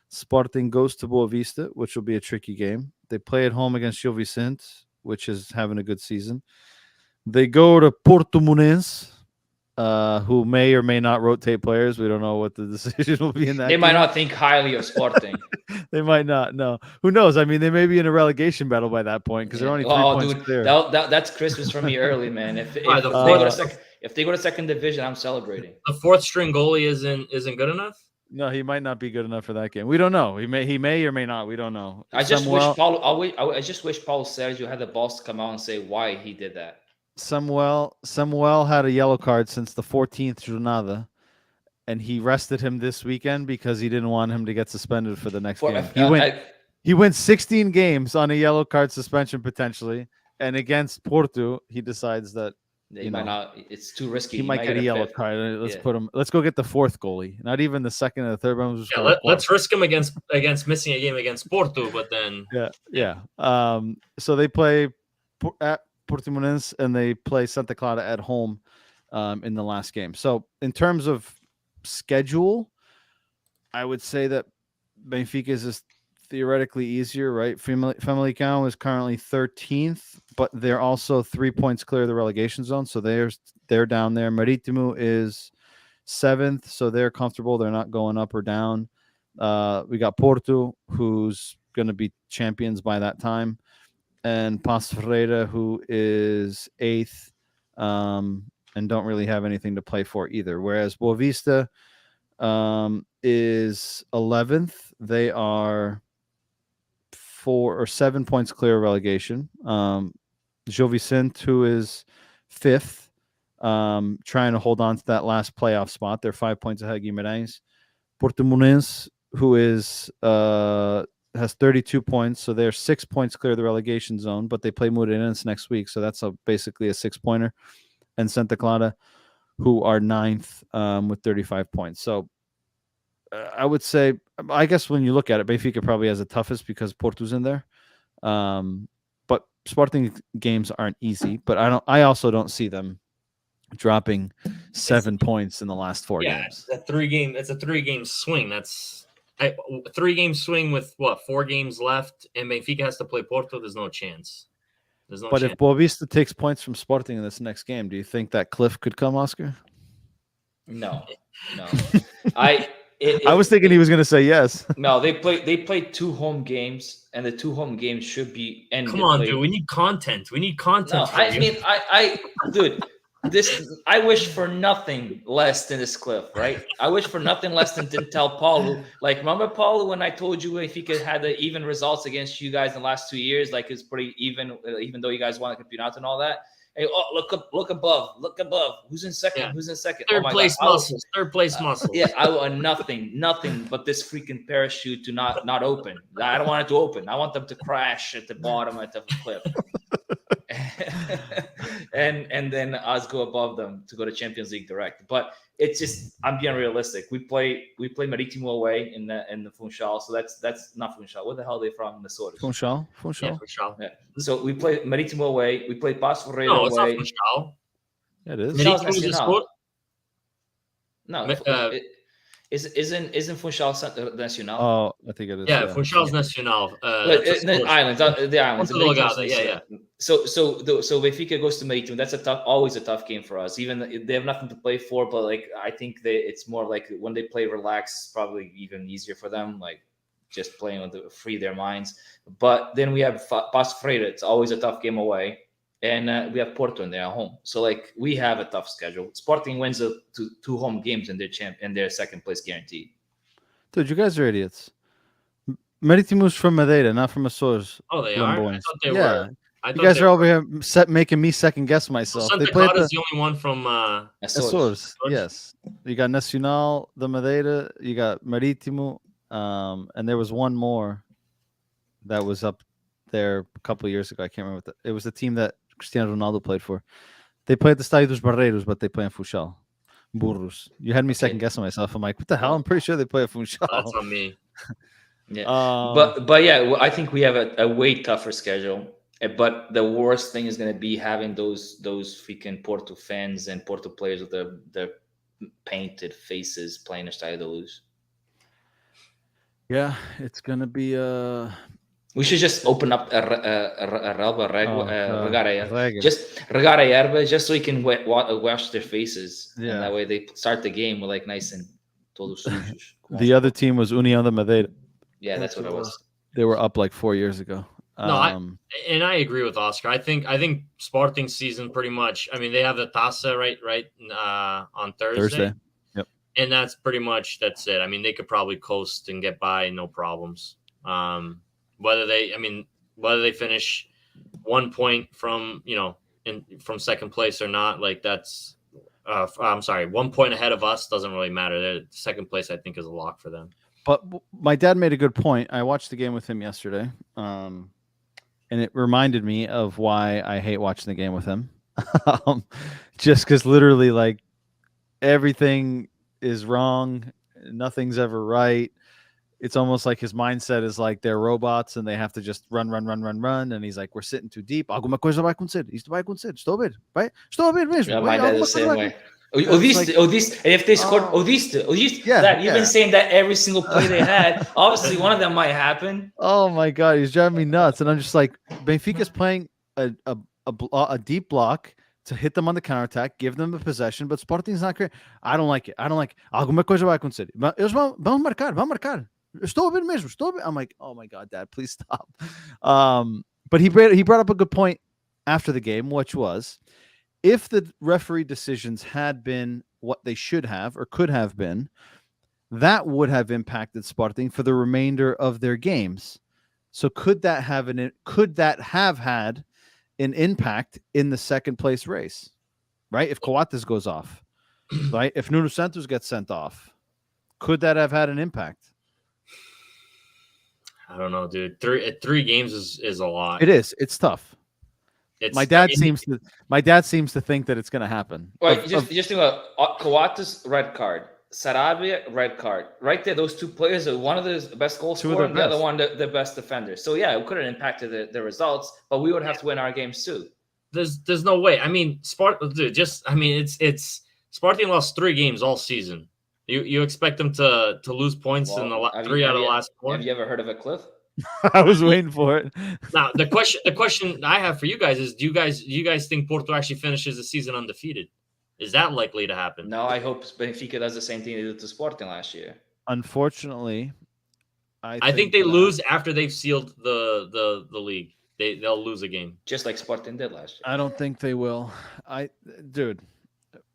Sporting goes to Boa Vista, which will be a tricky game. They play at home against Gil Vicente, which is having a good season. They go to Portimonense, who may or may not rotate players. We don't know what the decision will be in that. They might not think highly of Sporting. They might not. No, who knows? I mean, they may be in a relegation battle by that point because they're only 3 points clear. That's Christmas for me early, man. If they go to second division, I'm celebrating. The fourth string goalie isn't good enough. No, he might not be good enough for that game. We don't know. He may or may not. We don't know. I just wish Paulo Sergio had the balls to come out and say why he did that. Samuel had a yellow card since the 14th jornada, and he rested him this weekend because he didn't want him to get suspended for the next game. He went 16 games on a yellow card suspension potentially, and against Porto, he decides that might not. It's too risky. He might get a yellow card. Let's go get the fourth goalie. Not even the second or the third one. Let's risk him against missing a game against Porto, but then so they play at Portimonense and they play Santa Clara at home in the last game. So in terms of schedule, I would say that Benfica is theoretically easier, right? Famalicão is currently 13th, but they're also 3 points clear of the relegation zone, so they're down there. Marítimo is 7th, so they're comfortable. They're not going up or down. We got Porto, who's going to be champions by that time, and Paços Ferreira, who is 8th, and don't really have anything to play for either. Whereas Boa Vista is 11th. They are 4 or 7 points clear of relegation. Gil Vicente, who is 5th, trying to hold on to that last playoff spot. They're 5 points ahead of Guimarães. Portimonense, who is has 32 points, so they're 6 points clear of the relegation zone, but they play Moreirense next week, so that's basically a 6-pointer. And Santa Clara, who are 9th with 35 points. So I would say, I guess when you look at it, Benfica probably has the toughest because Porto's in there. But Sporting games aren't easy. But I also don't see them dropping 7 points in the last 4 games. It's a 3-game swing. That's a 3-game swing with what, 4 games left, and Benfica has to play Porto. There's no chance. But if Boavista takes points from Sporting in this next game, do you think that cliff could come, Oscar? No. I was thinking he was going to say yes. No, they played 2 home games, and the 2 home games should be ended. Come on, dude. We need content. No, I mean, dude. I wish for nothing less than this cliff, right? I wish for nothing less than to tell Paulo. Like, remember, Paulo, when I told you if he could had the even results against you guys in the last 2 years, like it's pretty even though you guys won the Campeonato and all that. Hey, look above. Who's in second? Yeah. Who's in second? Third place muscles. Yeah, I want nothing but this freaking parachute to not open. I don't want it to open. I want them to crash at the bottom of the cliff. and then us go above them to go to Champions League direct. But it's just, I'm being realistic. We play Marítimo away in the Funchal, so that's not Funchal. Where the hell are they from? Açores. Funchal. Yeah, Funchal. Yeah. So we play Marítimo away. We play Passo Ferreira No, it's away. not Funchal. Yeah, it is. Funchal Marítimo is Nacional. No, isn't Funchal Nacional? Oh, I think it is. yeah, Funchal Nacional. The islands. Delgado, yeah. So Benfica goes to Marítimo. That's always a tough game for us. Even they have nothing to play for, but like I think it's more like when they play relaxed, probably even easier for them. Like just playing with free their minds. But then we have Passo Ferreira. It's always a tough game away, and we have Porto in there at home. So like we have a tough schedule. Sporting wins the 2 home games in their second place guaranteed. Dude, you guys are idiots. Marítimo's from Madeira, not from Açores. Oh, they are? I thought they were. You guys are over here making me second guess myself. Santa Clara is the only one from Açores. Yes. You got Nacional, the Madeira, you got Marítimo, and there was one more that was up there a couple of years ago. I can't remember. It was the team that Cristiano Ronaldo played for. They play at the Estádio dos Barreiros, but they play in Funchal. Burros. You had me second guessing myself. I'm like, what the hell? I'm pretty sure they play at Funchal. That's on me. Yeah, but yeah, I think we have a way tougher schedule. But the worst thing is going to be having those freaking Porto fans and Porto players with their painted faces playing Estádio da Luz. Yeah, it's going to be We should just open up a Regara just Regara Erva, just so we can wash their faces. Yeah, and that way they start the game with like nice and todos sujos. The other team was União da Madeira. Yeah, that's what it was. They were up like 4 years ago. No, I agree with Oscar. I think Sporting season pretty much. I mean, they have the Taça right on Thursday. Yep. And that's pretty much that's it. I mean, they could probably coast and get by, no problems. Whether they finish 1 point from from second place or not, like that's. I'm sorry, 1 point ahead of us doesn't really matter. The second place, I think, is a lock for them. But my dad made a good point. I watched the game with him yesterday. And it reminded me of why I hate watching the game with him. Just because literally, like, everything is wrong. Nothing's ever right. It's almost like his mindset is like they're robots and they have to just run. And he's like, we're sitting too deep. Alguma coisa vai acontecer. Isto vai acontecer. Estou a ver. Vai? Estou a ver mesmo. Yeah, my dad is the same way. Odysseas, if they scored Odysseas, you've been saying that every single play they had. Obviously, one of them might happen. Oh my God, he's driving me nuts, and I'm just like, Benfica's playing a deep block to hit them on the counterattack, give them the possession, but Sporting's not great. I don't like it. Alguma coisa vai acontecer. Eles vão marcar. Estou a ver mesmo. I'm like, oh my God, Dad, please stop. But he brought up a good point after the game, which was, if the referee decisions had been what they should have or could have been, that would have impacted Sporting for the remainder of their games. So could that have had an impact in the second place race? Right? If Coates goes off, right? If Nuno Santos gets sent off, could that have had an impact? I don't know, dude. Three games is a lot. It is. It's tough. My dad seems to think that it's going to happen. Right, just think about Coates' red card. Sarabia, red card. Right there, those two players are one of the best goal Two of scorer, their and the other best. one the best defender. So yeah, it could have impacted the results, but we would have to win our games too. There's no way. I mean, it's Spartan lost 3 games all season. You expect them to lose points in the 3 out of the last 4? Have you ever heard of a cliff? I was waiting for it. Now the question I have for you guys is: Do you guys think Porto actually finishes the season undefeated? Is that likely to happen? No, I hope Benfica does the same thing they did to Sporting last year. Unfortunately, I think they lose after they've sealed the league. They'll lose a game, just like Sporting did last year. I don't think they will. Dude,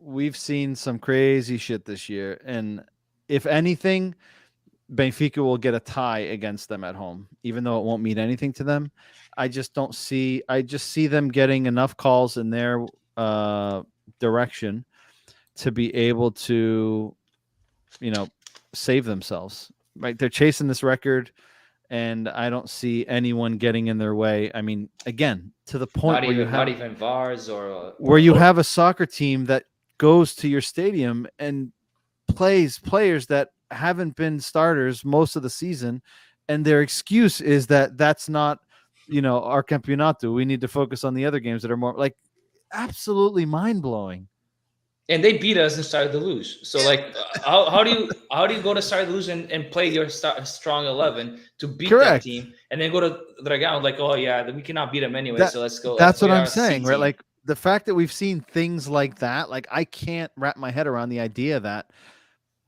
we've seen some crazy shit this year, and if anything, Benfica will get a tie against them at home, even though it won't mean anything to them. I just see them getting enough calls in their direction to be able to, save themselves. Right? They're chasing this record, and I don't see anyone getting in their way. I mean, again, to the point not even VARs where you have a soccer team that goes to your stadium and plays players that haven't been starters most of the season, and their excuse is that that's not, our campeonato. We need to focus on the other games that are more absolutely mind-blowing. And they beat us and started to lose. So how do you go to start to lose and play your strong 11 to beat that team, and then go to Dragão we cannot beat them anyway, so let's go. That's what I'm saying, right? Like the fact that we've seen things like that, I can't wrap my head around the idea that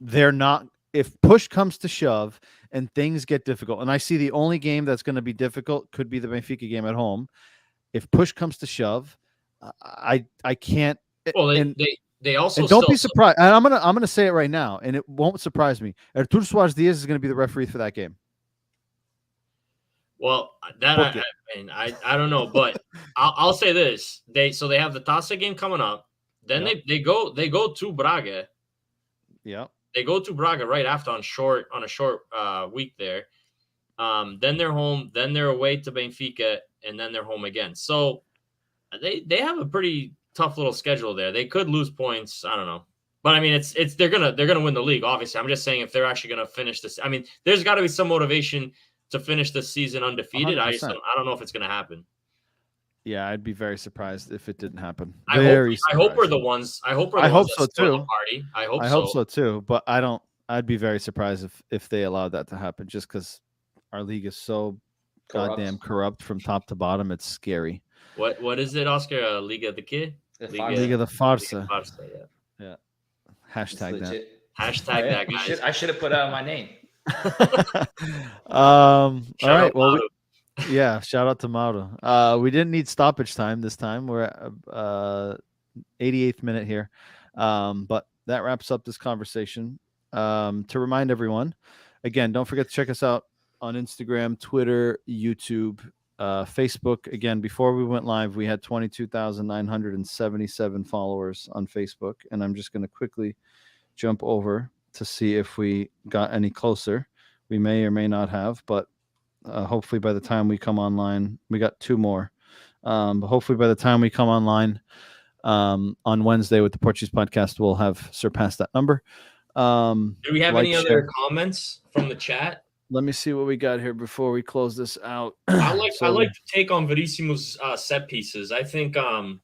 they're not. If push comes to shove and things get difficult, and I see the only game that's going to be difficult could be the Benfica game at home. If push comes to shove, I can't. Well, they also don't be surprised. And I'm gonna say it right now, and it won't surprise me. Artur Soares Diaz is going to be the referee for that game. Well, that I don't know, but I'll say this: they have the Taça game coming up. Then they go to Braga. Yeah. They go to Braga right after on a short week there. Then they're home. Then they're away to Benfica, and then they're home again. So they have a pretty tough little schedule there. They could lose points. I don't know, but I mean, they're gonna win the league. Obviously, I'm just saying if they're actually gonna finish this. I mean, there's got to be some motivation to finish the season undefeated. 100%. I don't know if it's gonna happen. Yeah, I'd be very surprised if it didn't happen. I hope we're the ones. I hope so too. Party. I hope so too. But I'd be very surprised if they allowed that to happen, just because our league is so goddamn corrupt from top to bottom. It's scary. What is it, Oscar? Liga de qué? Liga de Farsa. Yeah. Hashtag that. Hashtag that, guys. I should have put out my name. All right. Well. Yeah, shout out to Mauro. We didn't need stoppage time this time. We're at 88th minute here. But that wraps up this conversation. To remind everyone, again, don't forget to check us out on Instagram, Twitter, YouTube, Facebook. Again, before we went live, we had 22,977 followers on Facebook. And I'm just going to quickly jump over to see if we got any closer. We may or may not have, but hopefully by the time we come online, we got 2 more. But hopefully by the time we come online on Wednesday with the Portuguese podcast, we'll have surpassed that number. Do we have any other comments from the chat? Let me see what we got here before we close this out. I like to take on Verissimo's set pieces. I think I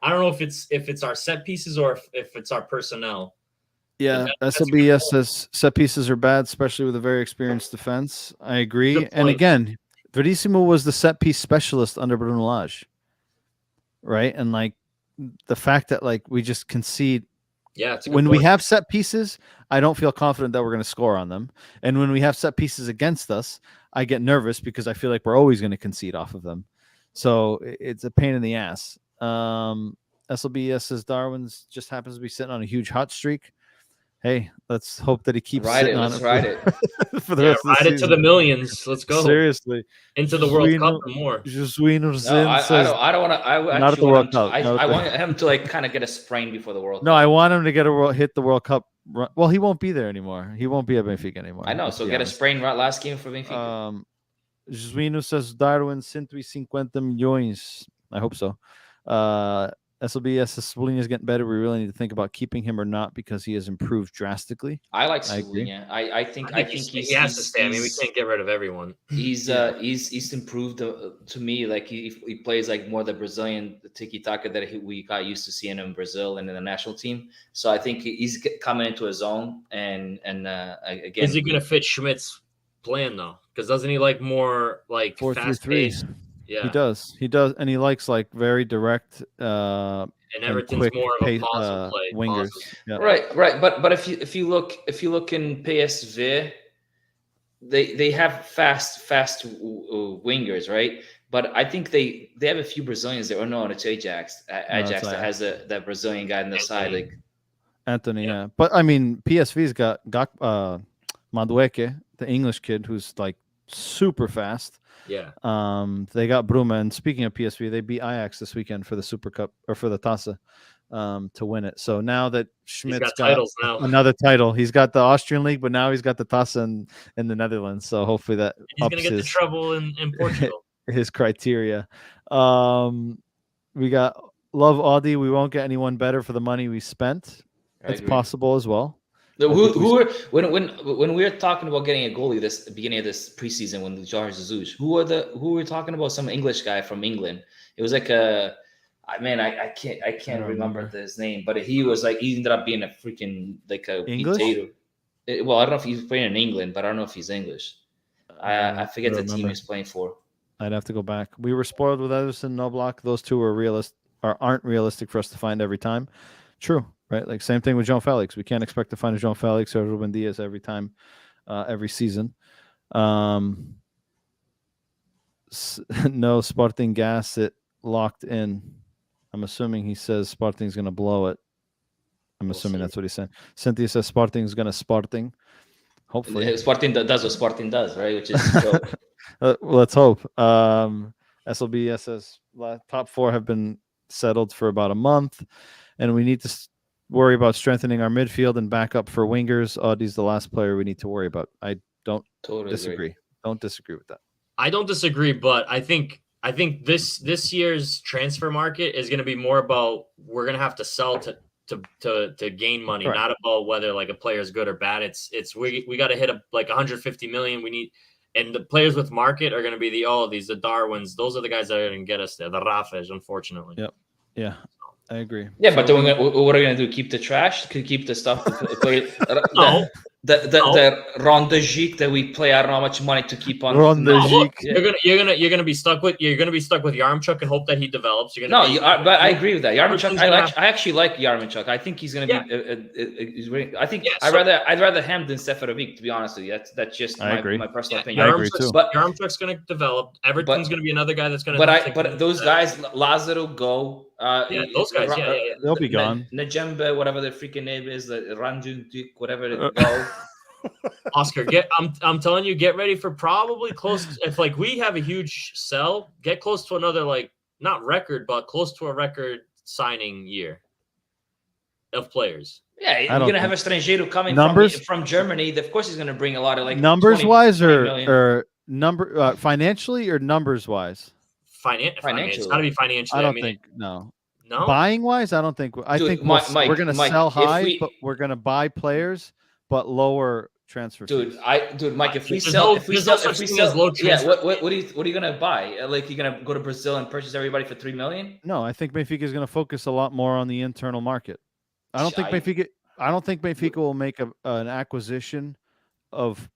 don't know if it's our set pieces or if it's our personnel. Yeah, SLBS says set pieces are bad, especially with a very experienced defense. I agree. And again, Verissimo was the set piece specialist under Bruno Lage, right? And the fact that we just concede. Yeah, when we have set pieces, I don't feel confident that we're going to score on them. And when we have set pieces against us, I get nervous because I feel like we're always going to concede off of them. So it's a pain in the ass. SLBS says Darwin's just happens to be sitting on a huge hot streak. Hey, let's hope that he keeps sitting on it. Ride it. For the rest of the season. Ride it to the millions. Let's go. Seriously. Into the World Cup and more. I don't want to. Not at the World Cup. I want him to kind of get a sprain before the World Cup. No, I want him to hit the World Cup. Well, he won't be there anymore. He won't be at Benfica anymore. I know. So get a sprain last game for Benfica. Jesuino says Darwin 150 milhões. I hope so. SLBS Cebolinha is getting better. We really need to think about keeping him or not because he has improved drastically. I like I agree. Cebolinha. I think he has to stay. I mean, we can't get rid of everyone. He's improved to me. Like he plays like more the Brazilian tiki taka that we got used to seeing in Brazil and in the national team. So I think he's coming into his own. And again, is he going to fit Schmidt's plan though? Because doesn't he like more like 4-3-3? Yeah, he does, and he likes like very direct. And Everton's quick more of a positive play. Wingers. Yeah. Right. But if you look in PSV, they have fast wingers, right? But I think they have a few Brazilians there. Oh no, it's Ajax that has that Brazilian guy on the side, like Anthony. Yeah. But I mean, PSV's got Madueke, the English kid, who's like super fast. Yeah. They got Bruma, and speaking of PSV, they beat Ajax this weekend for the Super Cup or for the Taça to win it. So now that Schmidt's got titles now. Another title, he's got the Austrian league, but now he's got the Taça in the Netherlands. So hopefully that he's going to get the trouble in Portugal. His criteria. We got Love Audi. We won't get anyone better for the money we spent. It's possible as well. When we were talking about getting a goalie this beginning of this preseason when Jorge Jesus, who were talking about? Some English guy from England. It was like I can't remember his name, but he ended up being a freaking like a English. Potato. Well, I don't know if he's playing in England, but I don't know if he's English. I forget the team he's playing for. I'd have to go back. We were spoiled with Ederson, Noblock. Those two aren't realistic for us to find every time. True. Right, like same thing with João Felix. We can't expect to find a João Felix or Ruben Diaz every time, every season. No Sporting gas it locked in. I'm assuming he says Sporting's going to blow it. I'm assuming that's what he said. Cynthia says Sporting's going to Sporting. Hopefully, Sporting does what Sporting does, right? Which is let's hope. SLBS says top four have been settled for about a month, and we need to worry about strengthening our midfield and backup for wingers. Audie's the last player we need to worry about. I don't disagree. Agree. Don't disagree with that. I don't disagree, but I think this year's transfer market is going to be more about we're going to have to sell to gain money, right. Not about whether like a player is good or bad. It's we got to hit like 150 million. We need, and the players with market are going to be the Darwins. Those are the guys that are going to get us there. The Rafes, unfortunately. Yep. Yeah. I agree. Yeah, but then what are we gonna do? Keep the trash? Keep the stuff? No. The Rondagique that we play. I don't know how much money to keep on. Rondagique. You're gonna be stuck with Yaremchuk and hope that he develops. But I agree with that. Yaremchuk. I actually like Yaremchuk. I think he's gonna be. I think I'd rather him than Seferovic, to be honest with you. That's just my personal opinion. I agree too. But Yaremchuk's gonna develop. Everton's gonna be another guy that's gonna. But those guys, Lazaro go. Those guys. They'll be gone. Najembe, whatever the freaking name is, the Ranjun, whatever they go. Oscar, I'm telling you, get ready for probably close. If like we have a huge sell, get close to another like not record, but close to a record signing year of players. Yeah, you're gonna have a Estrangeiro coming from Germany. Of course, he's gonna bring a lot of like numbers wise or financially or numbers wise. Financially, it's got to be financially. I don't think no. No, buying wise, I don't think. I think we're going to sell high, but we're going to buy players, but lower transfer fees. Mike, if we sell, low transfer, what are you going to buy? Like you're going to go to Brazil and purchase everybody for $3 million? No, I think Benfica is going to focus a lot more on the internal market. I don't think Benfica will make an acquisition of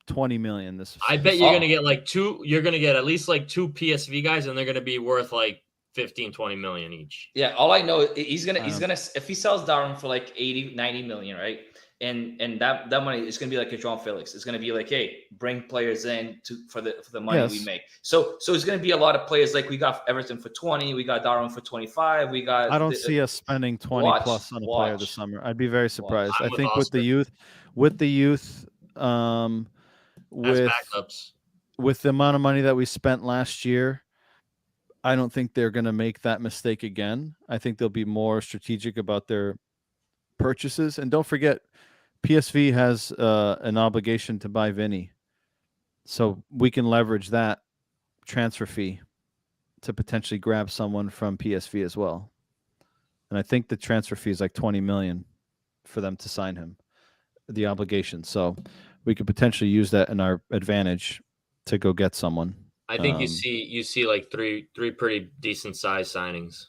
20 million this I bet you're gonna get you're gonna get at least like two PSV guys, and they're gonna be worth like 15-20 million each. Yeah, all I know he's gonna if he sells Darwin for like 80-90 million, right? And that money is gonna be like a João Felix. It's gonna be like, hey, bring players in for the money we make. So it's gonna be a lot of players. Like we got Everton for 20, we got Darwin for 25. I don't see us spending 20 plus on a player this summer. I'd be very surprised. I think with the youth, with the amount of money that we spent last year, I don't think they're going to make that mistake again. I think they'll be more strategic about their purchases. And don't forget, PSV has an obligation to buy Vinny. So we can leverage that transfer fee to potentially grab someone from PSV as well. and I think the transfer fee is like 20 million for them to sign him, the obligation. So we could potentially use that in our advantage to go get someone. I think you see like three pretty decent size signings.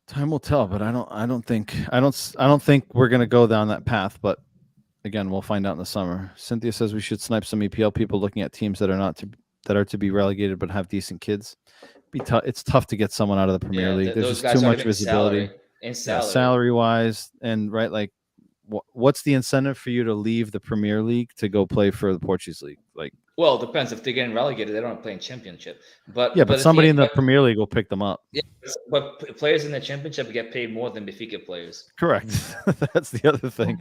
Time will tell, but I don't think we're gonna go down that path. But again, we'll find out in the summer. Cynthia says we should snipe some EPL people looking at teams that are to be relegated but have decent kids. It's tough to get someone out of the Premier League. There's just too much visibility salary wise, and right, like what's the incentive for you to leave the Premier League to go play for the Portuguese league? Like, well, it depends. If they're getting relegated, they don't play in Championship. But somebody in the Premier League will pick them up. Yeah, but players in the Championship get paid more than Benfica players. Correct. That's the other thing.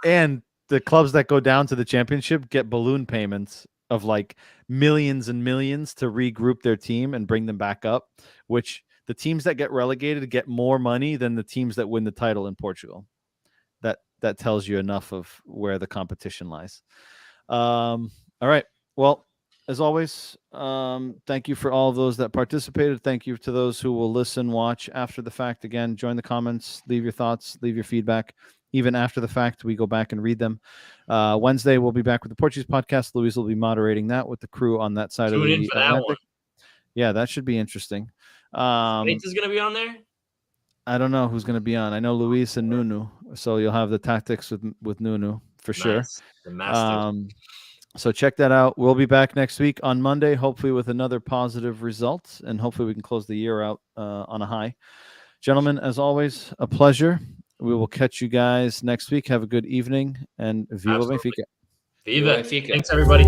And the clubs that go down to the Championship get balloon payments of like millions and millions to regroup their team and bring them back up, which the teams that get relegated get more money than the teams that win the title in Portugal. That tells you enough of where the competition lies. All right. Well, as always, thank you for all of those that participated. Thank you to those who will listen, watch after the fact. Again, join the comments, leave your thoughts, leave your feedback. Even after the fact, we go back and read them. Wednesday, we'll be back with the Portuguese podcast. Luis will be moderating that with the crew on that side of the in for that one. Yeah, that should be interesting. Bates is going to be on there? I don't know who's going to be on. I know Luis and Nunu, so you'll have the tactics with Nunu for sure. The master. So check that out. We'll be back next week on Monday, hopefully with another positive result, and hopefully we can close the year out on a high. Gentlemen, as always, a pleasure. We will catch you guys next week. Have a good evening, and Viva Benfica. Viva Benfica. Thanks, everybody.